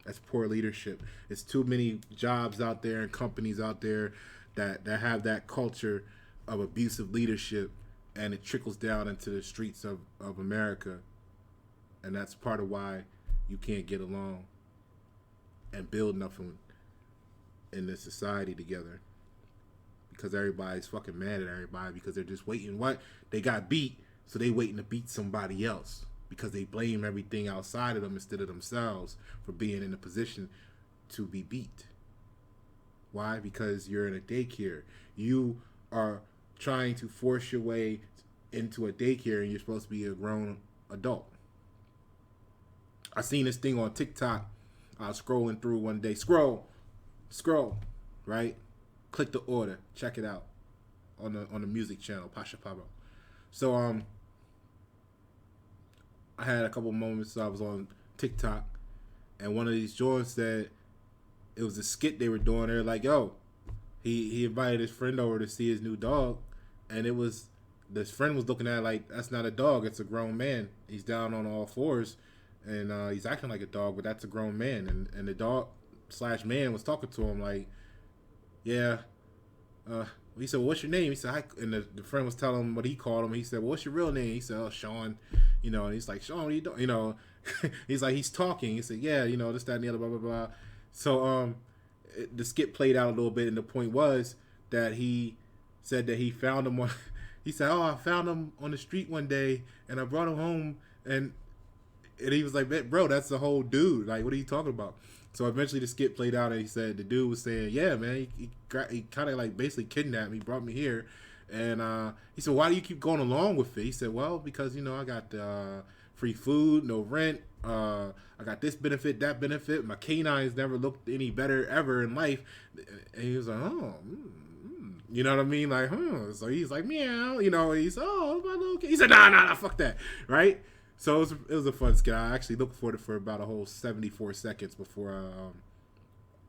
Speaker 1: That's poor leadership. It's too many jobs out there and companies out there that have that culture of abusive leadership, and it trickles down into the streets of America. And that's part of why you can't get along and build nothing in this society together. Because everybody's fucking mad at everybody because they're just waiting. What? They got beat, so they waiting to beat somebody else. Because they blame everything outside of them instead of themselves for being in a position to be beat. Why? Because you're in a daycare. You are trying to force your way into a daycare and you're supposed to be a grown adult. I seen this thing on TikTok. I was scrolling through one day. Scroll, right? Click the order. Check it out on the music channel, Pasha Paroh. So I had a couple moments. I was on TikTok, and one of these joints said it was a skit they were doing. They're like, "Yo, he invited his friend over to see his new dog," and it was this friend was looking at it like, "That's not a dog. It's a grown man. He's down on all fours, and he's acting like a dog, but that's a grown man." And the dog / man was talking to him like, "Yeah." He said, well, "What's your name?" He said, and the friend was telling him what he called him. He said, well, "What's your real name?" He said, "Oh, Sean." And he's like, "Sean, what are you doing?" He's like, he's talking. He said, "Yeah, this, that, and the other, blah, blah, blah." So the skit played out a little bit, and the point was that he said that he found him on. He said, "Oh, I found him on the street one day, and I brought him home," and he was like, "Bro, that's the whole dude. Like, what are you talking about?" So eventually the skit played out, and he said the dude was saying, "Yeah, man, he kind of like basically kidnapped me, brought me here." And he said, "Why do you keep going along with it?" He said, "Well, because, I got free food, no rent. I got this benefit, that benefit. My canines never looked any better ever in life." And he was like, "Oh, you know what I mean? Like, huh." So he's like, "Meow." He's, "Oh, my little kid." He said, nah, fuck that. Right? So it was a fun skit. I actually looked for it for about a whole 74 seconds before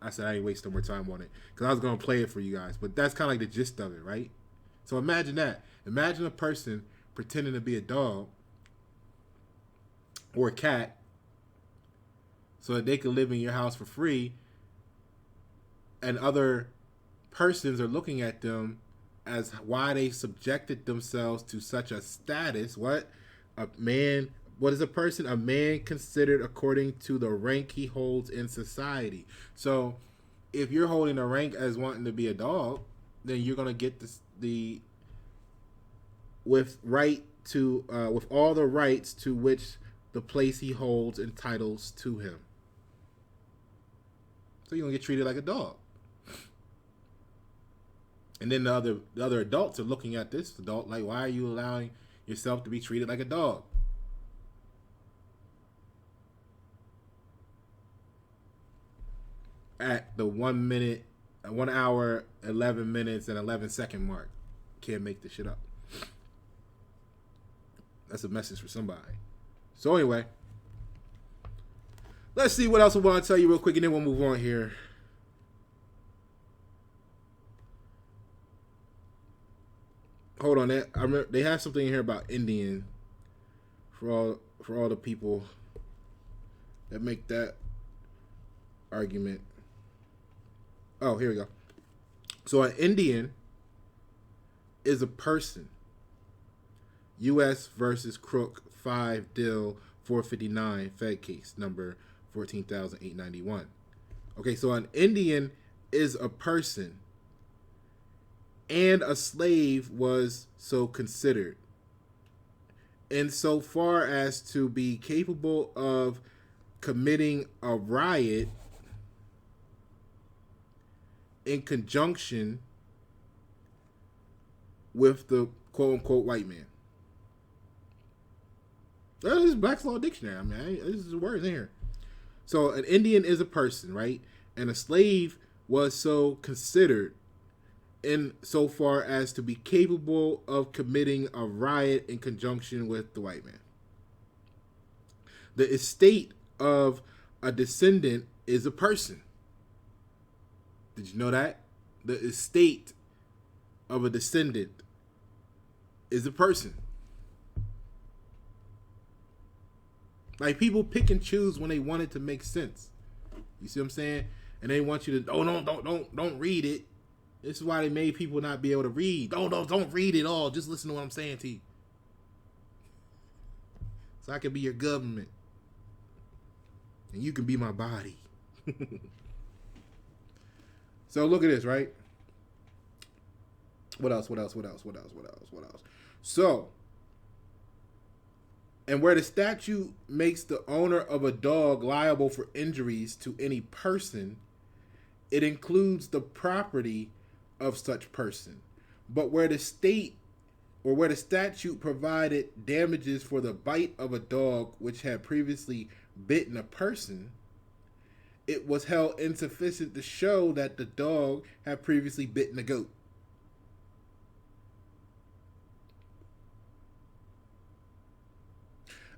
Speaker 1: I said I ain't wasting more time on it. Because I was going to play it for you guys. But that's kind of like the gist of it, right? So imagine that. Imagine a person pretending to be a dog or a cat so that they can live in your house for free, and other persons are looking at them as why they subjected themselves to such a status. What? A man, what is a person? A man considered according to the rank he holds in society. So if you're holding a rank as wanting to be a dog, then you're going to get with all the rights to which the place he holds entitles to him. So you're going to get treated like a dog. And then the other adults are looking at this adult like, why are you allowing yourself to be treated like a dog? At the 1 hour, 11 minutes, and 11-second mark. Can't make this shit up. That's a message for somebody. So anyway, let's see what else I want to tell you real quick, and then we'll move on here. Hold on, I remember they have something in here about Indian for all the people that make that argument. Oh, here we go. So an Indian is a person. U.S. versus Crook 5 Dill 459 Fed case number 14,891. Okay, so an Indian is a person, and a slave was so considered, insofar as to be capable of committing a riot in conjunction with the quote-unquote white man. That is Black's Law Dictionary. I mean, this is the words in here. So an Indian is a person, right? And a slave was so considered in so far as to be capable of committing a riot in conjunction with the white man. The estate of a descendant is a person. Did you know that? The estate of a descendant is a person. Like, people pick and choose when they want it to make sense. You see what I'm saying? And they want you to don't read it. This is why they made people not be able to read. Don't read it all. Just listen to what I'm saying to you. So I can be your government. And you can be my body. So look at this, right? What else? So, and where the statute makes the owner of a dog liable for injuries to any person, it includes the property of such person. But where the state or where the statute provided damages for the bite of a dog which had previously bitten a person, it was held insufficient to show that the dog had previously bitten a goat.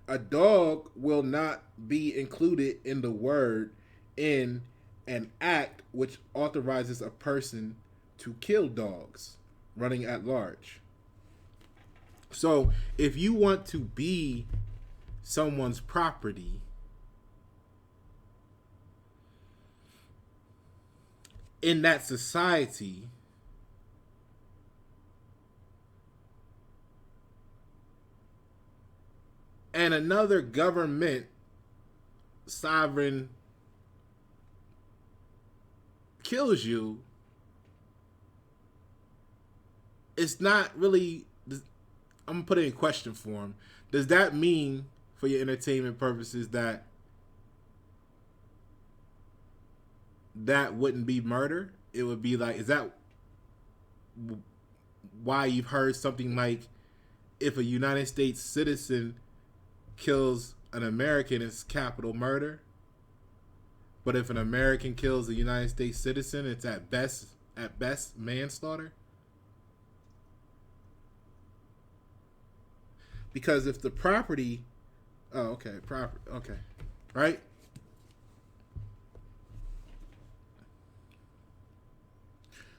Speaker 1: A dog will not be included in the word in an act which authorizes a person to kill dogs running at large. So if you want to be someone's property, in that society, and another government sovereign kills you, it's not really, I'm going to put it in question form. Does that mean, for your entertainment purposes, that wouldn't be murder? It would be like, is that why you've heard something like, if a United States citizen kills an American, it's capital murder? But if an American kills a United States citizen, it's at best manslaughter? Because if the property, okay, right?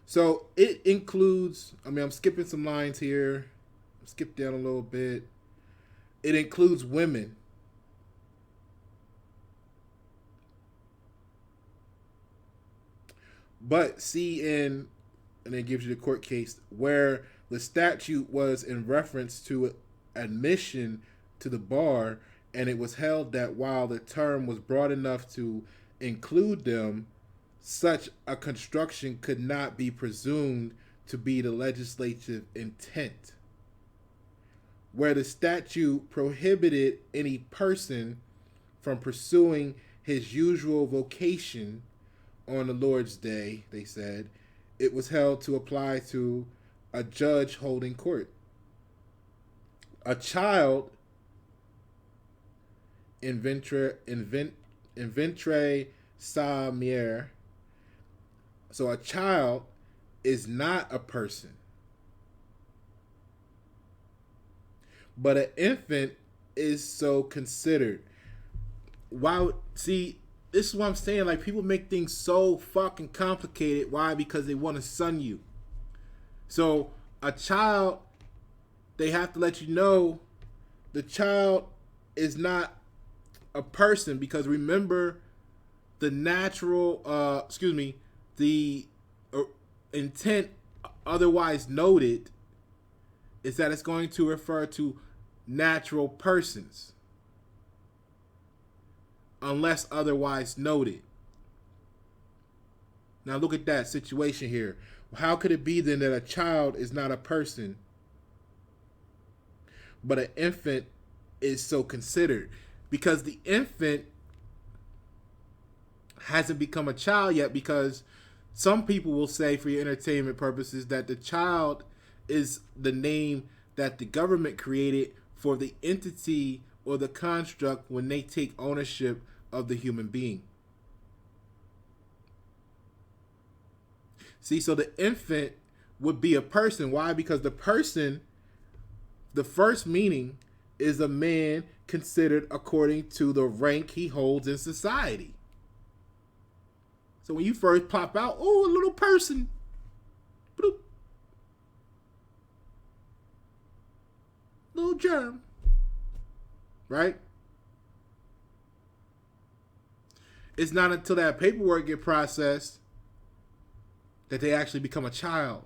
Speaker 1: So it includes, I'm skipping some lines here. Skip down a little bit. It includes women. But and it gives you the court case where the statute was in reference to admission to the bar, and it was held that while the term was broad enough to include them, such a construction could not be presumed to be the legislative intent. Where the statute prohibited any person from pursuing his usual vocation on the Lord's Day, they said, it was held to apply to a judge holding court. A child in ventre sa mère. So a child is not a person. But an infant is so considered. Why? See, this is what I'm saying. Like, people make things so fucking complicated. Why? Because they want to sun you. So a child, they have to let you know the child is not a person, because remember the natural, the intent otherwise noted is that it's going to refer to natural persons unless otherwise noted. Now look at that situation here. How could it be then that a child is not a person, but an infant is so considered? Because the infant hasn't become a child yet, because some people will say, for your entertainment purposes, that the child is the name that the government created for the entity or the construct when they take ownership of the human being. See, so the infant would be a person. Why? Because the person, the first meaning is a man considered according to the rank he holds in society. So when you first pop out, oh, a little person. Bloop. Little germ. Right? it's not until that paperwork get processed that they actually become a child.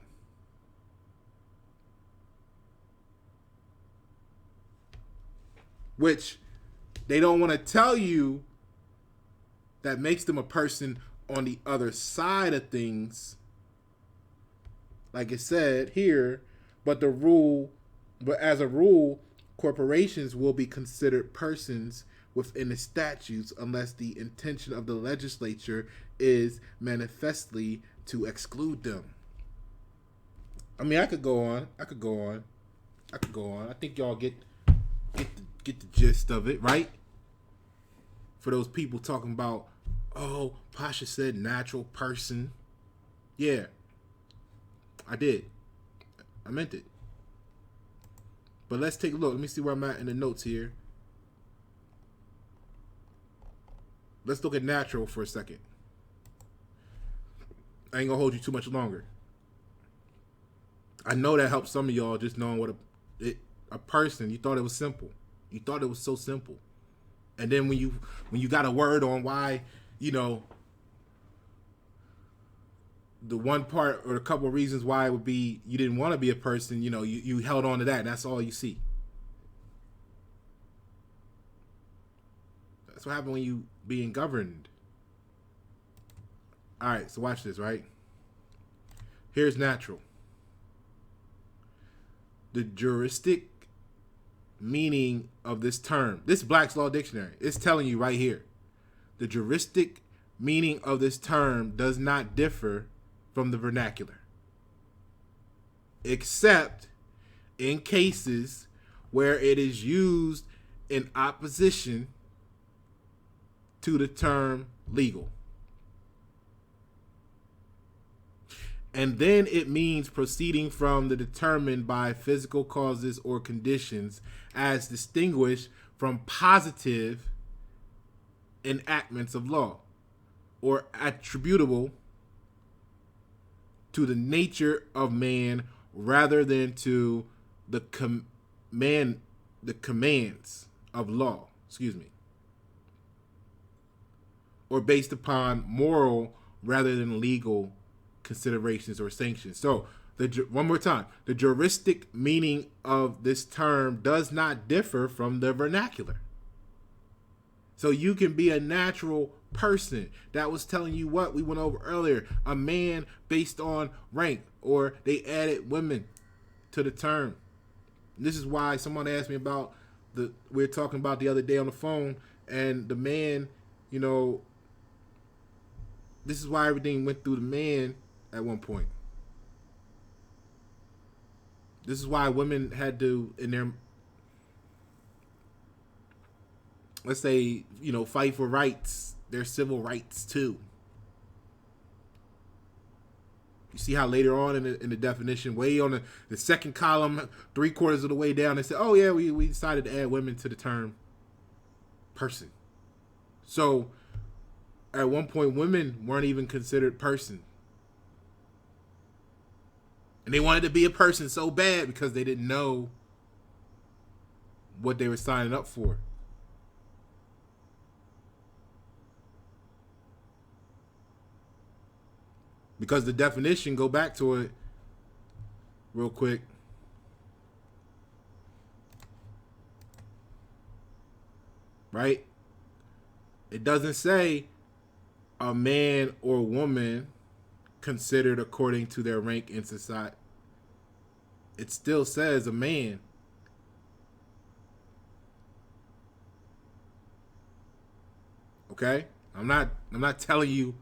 Speaker 1: Which they don't want to tell you that makes them a person on the other side of things. Like it said here, but as a rule, corporations will be considered persons within the statutes unless the intention of the legislature is manifestly to exclude them. I mean, I could go on. I think y'all get the gist of it, right? For those people talking about, oh, Pasha said natural person. Yeah, I did. I meant it. But let's take a look. Let me see where I'm at in the notes here. Let's look at natural for a second. I ain't gonna hold you too much longer. I know that helps some of y'all just knowing what a person. You thought it was simple. You thought it was so simple, and then when you got a word on why, the one part or a couple of reasons why it would be you didn't want to be a person, you held on to that, and that's all you see. That's what happened when you being governed. All right, so watch this, right? Here's natural. The juristic meaning of this term. This Black's Law Dictionary. It's telling you right here. The juristic meaning of this term does not differ from the vernacular, except in cases where it is used in opposition to the term legal. And then it means proceeding from the determined by physical causes or conditions as distinguished from positive enactments of law or attributable to the nature of man rather than to the commands of law, or based upon moral rather than legal considerations or sanctions. So, one more time, the juristic meaning of this term does not differ from the vernacular. So you can be a natural person. That was telling you what we went over earlier, a man based on rank, or they added women to the term. This is why someone asked me about we were talking about the other day on the phone, and the man, this is why everything went through the man at one point. This is why women had to, in their, let's say, fight for rights, their civil rights too. You see how later on in the definition, way on the second column, 3/4 of the way down, they said, oh yeah, we decided to add women to the term person. So at one point, women weren't even considered person. And they wanted to be a person so bad because they didn't know what they were signing up for. Because the definition, go back to it real quick. Right? It doesn't say a man or woman considered according to their rank in society. It still says a man. Okay? I'm not telling you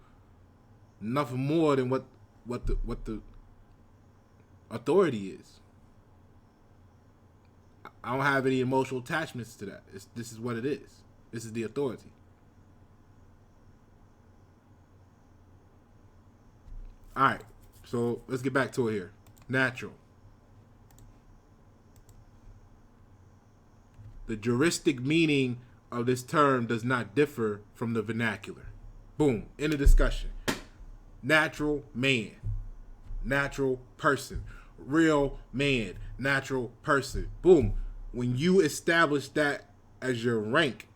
Speaker 1: nothing more than what the authority is. I don't have any emotional attachments to that. This is what it is. This is the authority. All right, so let's get back to it here. Natural. The juristic meaning of this term does not differ from the vernacular. Boom, end of discussion. Natural man, natural person, real man, natural person. Boom. When you establish that as your rank,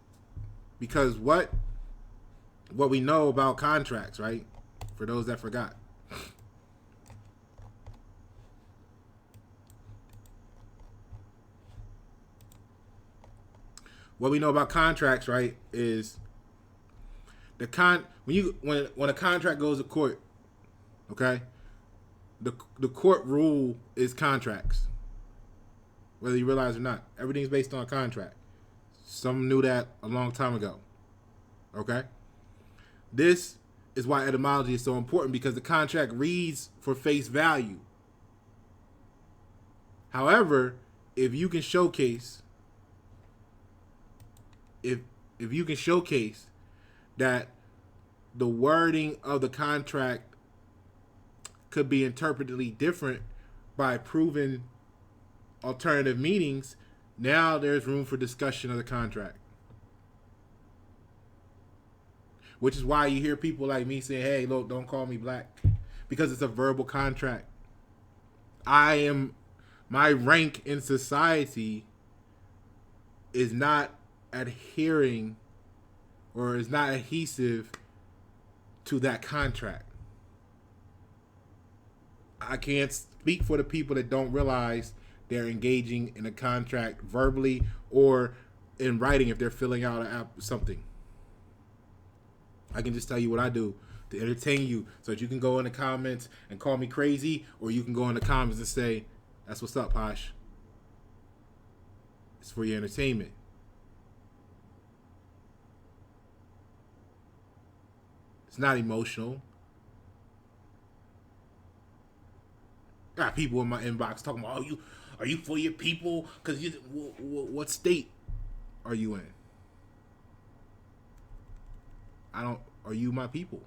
Speaker 1: because what what we know about contracts, right? For those that forgot. What we know about contracts, right, is when a contract goes to court, okay, the court rule is contracts. Whether you realize or not, everything's based on a contract. Some knew that a long time ago. Okay? This is why etymology is so important, because the contract reads for face value. However, if you can showcase that the wording of the contract could be interpreted different by proven alternative meanings, now there's room for discussion of the contract. Which is why you hear people like me saying, hey, look, don't call me black. Because it's a verbal contract. My rank in society is not adhering or is not adhesive to that contract. I can't speak for the people that don't realize they're engaging in a contract verbally or in writing if they're filling out something. I can just tell you what I do to entertain you so that you can go in the comments and call me crazy, or you can go in the comments and say, that's what's up, Posh. It's for your entertainment. It's not emotional. Got people in my inbox talking about, oh, are you for your people? Because what state are you in? Are you my people?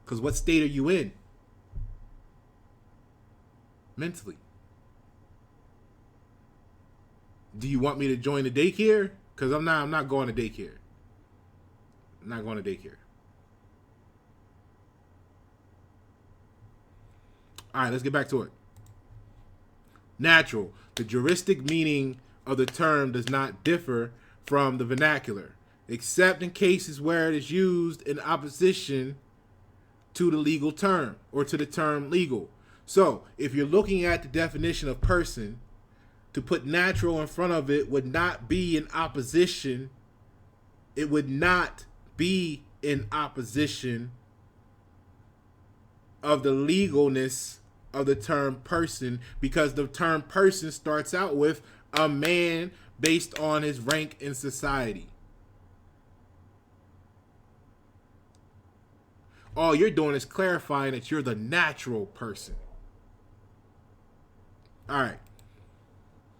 Speaker 1: Because what state are you in? Mentally. Do you want me to join the daycare? Because I'm not going to daycare. I'm not going to daycare. All right, let's get back to it. Natural. The juristic meaning of the term does not differ from the vernacular, except in cases where it is used in opposition to the legal term or to the term legal. So, if you're looking at the definition of person, to put natural in front of it would not be in opposition. It would not be in opposition of the legalness of the term person, because the term person starts out with a man based on his rank in society. All you're doing is clarifying that you're the natural person. All right.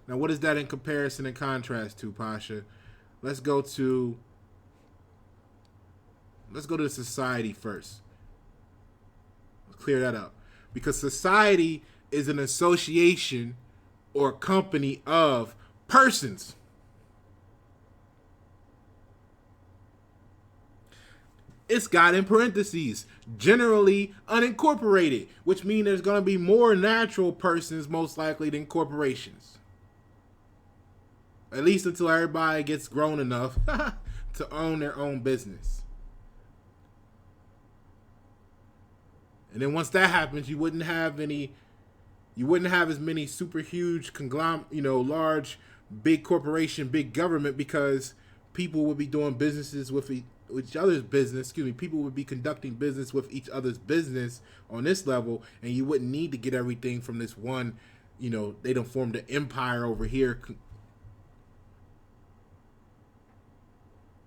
Speaker 1: Now, what is that in comparison and contrast to, Pasha? Let's go to the society first. Let's clear that up. Because society is an association or company of persons. It's got in parentheses, generally unincorporated, which means there's going to be more natural persons most likely than corporations. At least until everybody gets grown enough to own their own business. And then once that happens, you wouldn't have as many super huge large, big corporation, big government, because people would be doing businesses with each other's business. People would be conducting business with each other's business on this level, and you wouldn't need to get everything from this one. They don't form the empire over here.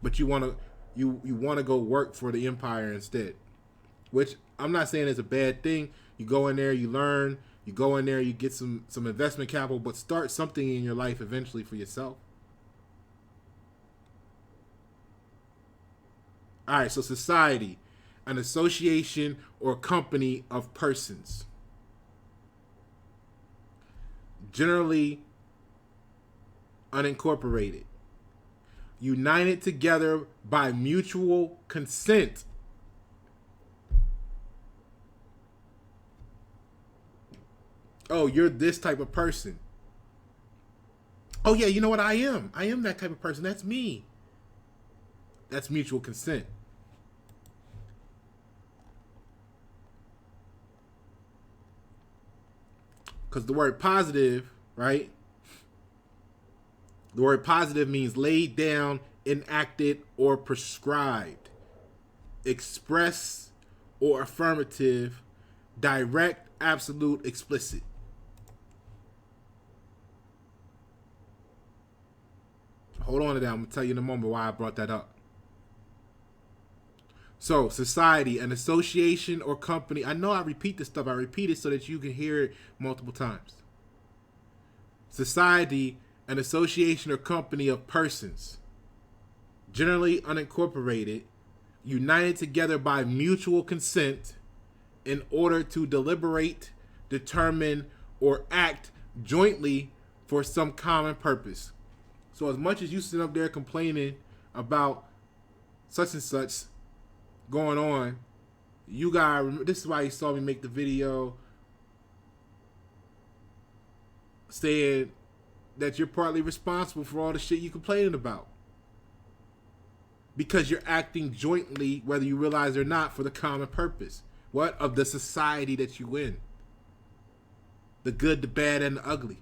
Speaker 1: But you want to go work for the empire instead, which I'm not saying is a bad thing. You go in there, you learn. You go in there, you get some investment capital, but start something in your life eventually for yourself. All right, so society, an association or company of persons, generally unincorporated, united together by mutual consent. Oh, you're this type of person. Oh, yeah, you know what? I am that type of person. That's me. That's mutual consent. because the word positive, right? The word positive means laid down, enacted, or prescribed. Express or affirmative, direct, absolute, explicit. Hold on to that. I'm going to tell you in a moment why I brought that up. So, society, an association or company. I know I repeat this stuff. I repeat it so that you can hear it multiple times. Society, an association or company of persons, generally unincorporated, united together by mutual consent in order to deliberate, determine, or act jointly for some common purpose. So as much as you sit up there complaining about such and such going on, you gotta remember, this is why you saw me make the video saying that you're partly responsible for all the shit you complaining about. Because you're acting jointly, whether you realize it or not, for the common purpose. What? Of the society that you in. The good, the bad, and the ugly.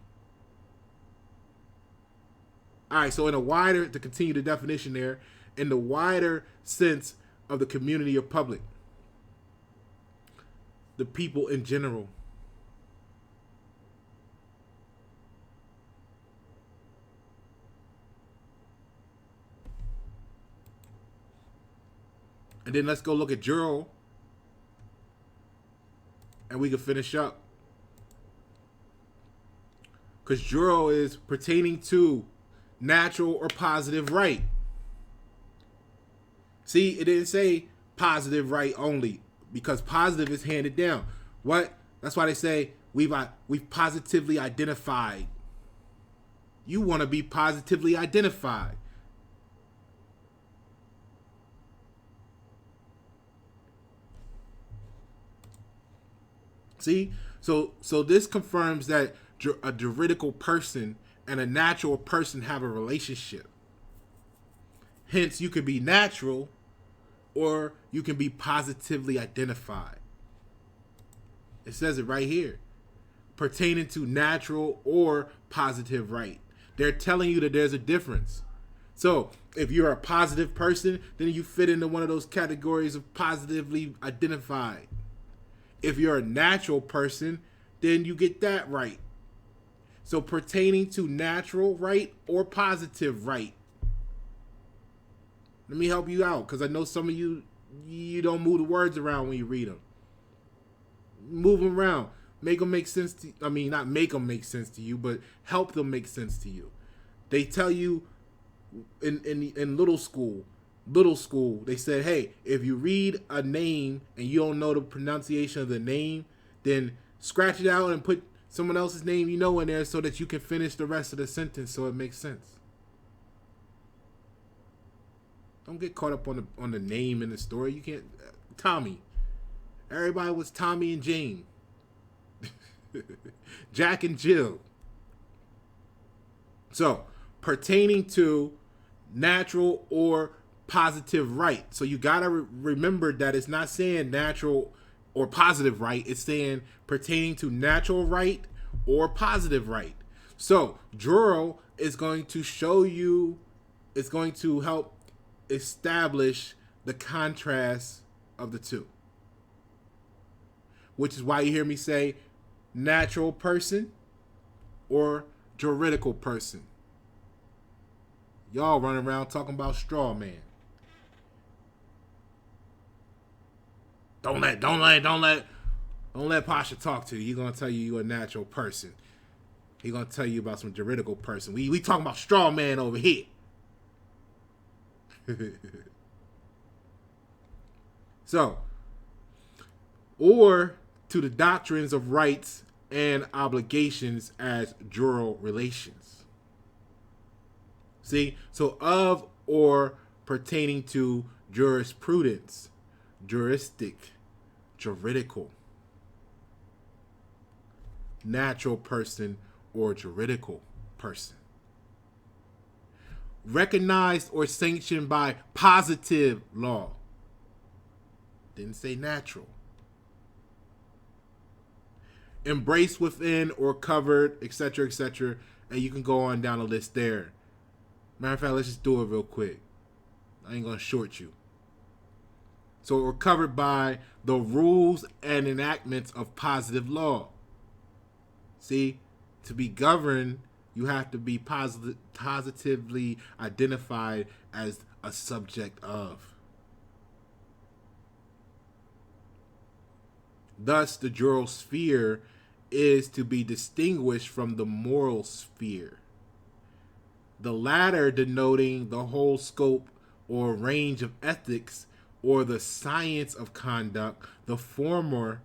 Speaker 1: All right, so in a wider, to continue the definition there, in the wider sense of the community or public, the people in general. And then let's go look at Jural, and we can finish up. Because Jural is pertaining to natural or positive right. See, it didn't say positive right only, because positive is handed down. What? That's why they say we've positively identified. You want to be positively identified. See? So this confirms that a juridical person and a natural person have a relationship. Hence, you can be natural or you can be positively identified. It says it right here. Pertaining to natural or positive right. They're telling you that there's a difference. So, if you're a positive person, then you fit into one of those categories of positively identified. If you're a natural person, then you get that right. So pertaining to natural right or positive right. Let me help you out, because I know some of you don't move the words around when you read them. Move them around. Make them make sense to, I mean, not make them make sense to you, but help them make sense to you. They tell you in little school, they said, hey, if you read a name and you don't know the pronunciation of the name, then scratch it out and put someone else's name you know in there so that you can finish the rest of the sentence so it makes sense. Don't get caught up on the name in the story. You can't. Tommy. Everybody was Tommy and Jane. Jack and Jill. So, pertaining to natural or positive right. So you got to remember that it's not saying natural or positive right. It's saying pertaining to natural right or positive right. So Jural is going to show you, it's going to help establish the contrast of the two. Which is why you hear me say natural person or juridical person. Y'all running around talking about Strawman. Don't let Pasha talk to you. He's gonna tell you you're a natural person. He's gonna tell you about some juridical person. We talking about Strawman over here. So, or to the doctrines of rights and obligations as jural relations. See, so of or pertaining to jurisprudence, juristic, juridical, natural person or juridical person. Recognized or sanctioned by positive law. Didn't say natural. embraced within or covered, etc., etc. And you can go on down the list there. Matter of fact, let's just do it real quick. I ain't gonna short you. So we're covered by the rules and enactments of positive law. See, to be governed, you have to be positively identified as a subject of. Thus, the jural sphere is to be distinguished from the moral sphere. The latter denoting the whole scope or range of ethics or the science of conduct, the former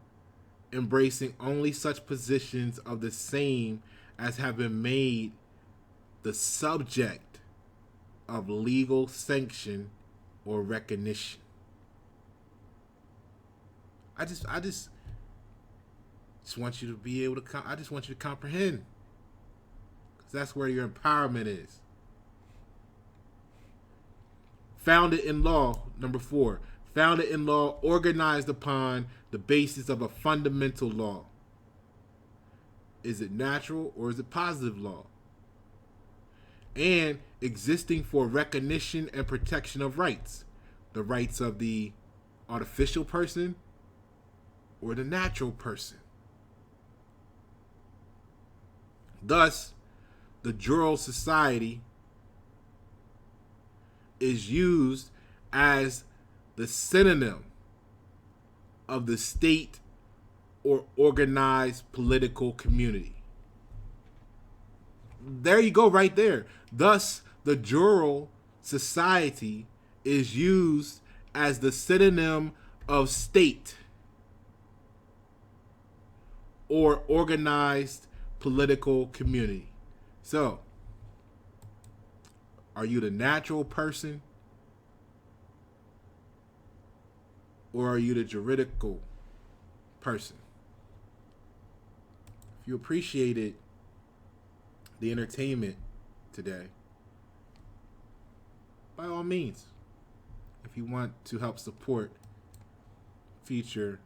Speaker 1: embracing only such positions of the same as have been made the subject of legal sanction or recognition. I just want you to be able to. I just want you to comprehend, because that's where your empowerment is. Founded in law, number 4. Founded in law, organized upon the basis of a fundamental law. Is it natural or is it positive law? And existing for recognition and protection of rights. The rights of the artificial person or the natural person. Thus, the Jural Society is used as the synonym of the state or organized political community. There you go, right there. Thus, the Jural Society is used as the synonym of state or organized political community. So, are you the natural person? Or are you the juridical person? If you appreciated the entertainment today, by all means, if you want to help support future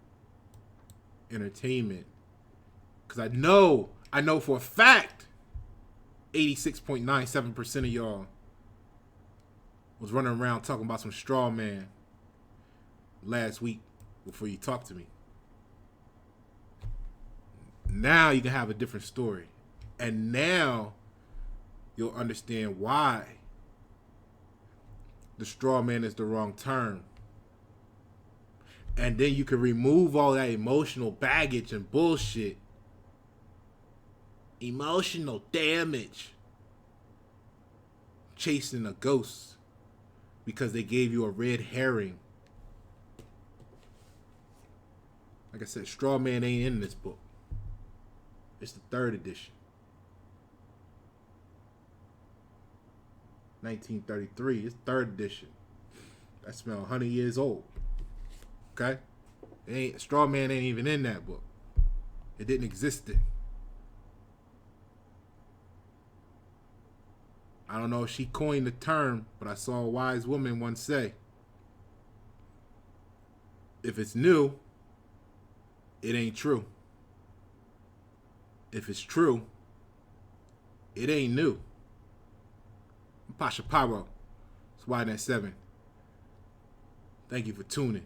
Speaker 1: entertainment, because I know for a fact 86.97% of y'all was running around talking about some Strawman last week before you talked to me. Now you can have a different story. And now you'll understand why the Strawman is the wrong term. And then you can remove all that emotional baggage and bullshit. Emotional damage. Chasing a ghost because they gave you a red herring. Like I said, Strawman ain't in this book. It's the 3rd edition. 1933. It's 3rd edition. That smell 100 years old. Okay? Strawman ain't even in that book. It didn't exist then. I don't know if she coined the term, but I saw a wise woman once say, if it's new, it ain't true. If it's true, it ain't new. I'm Pasha Paroh. It's Y Net 7. Thank you for tuning.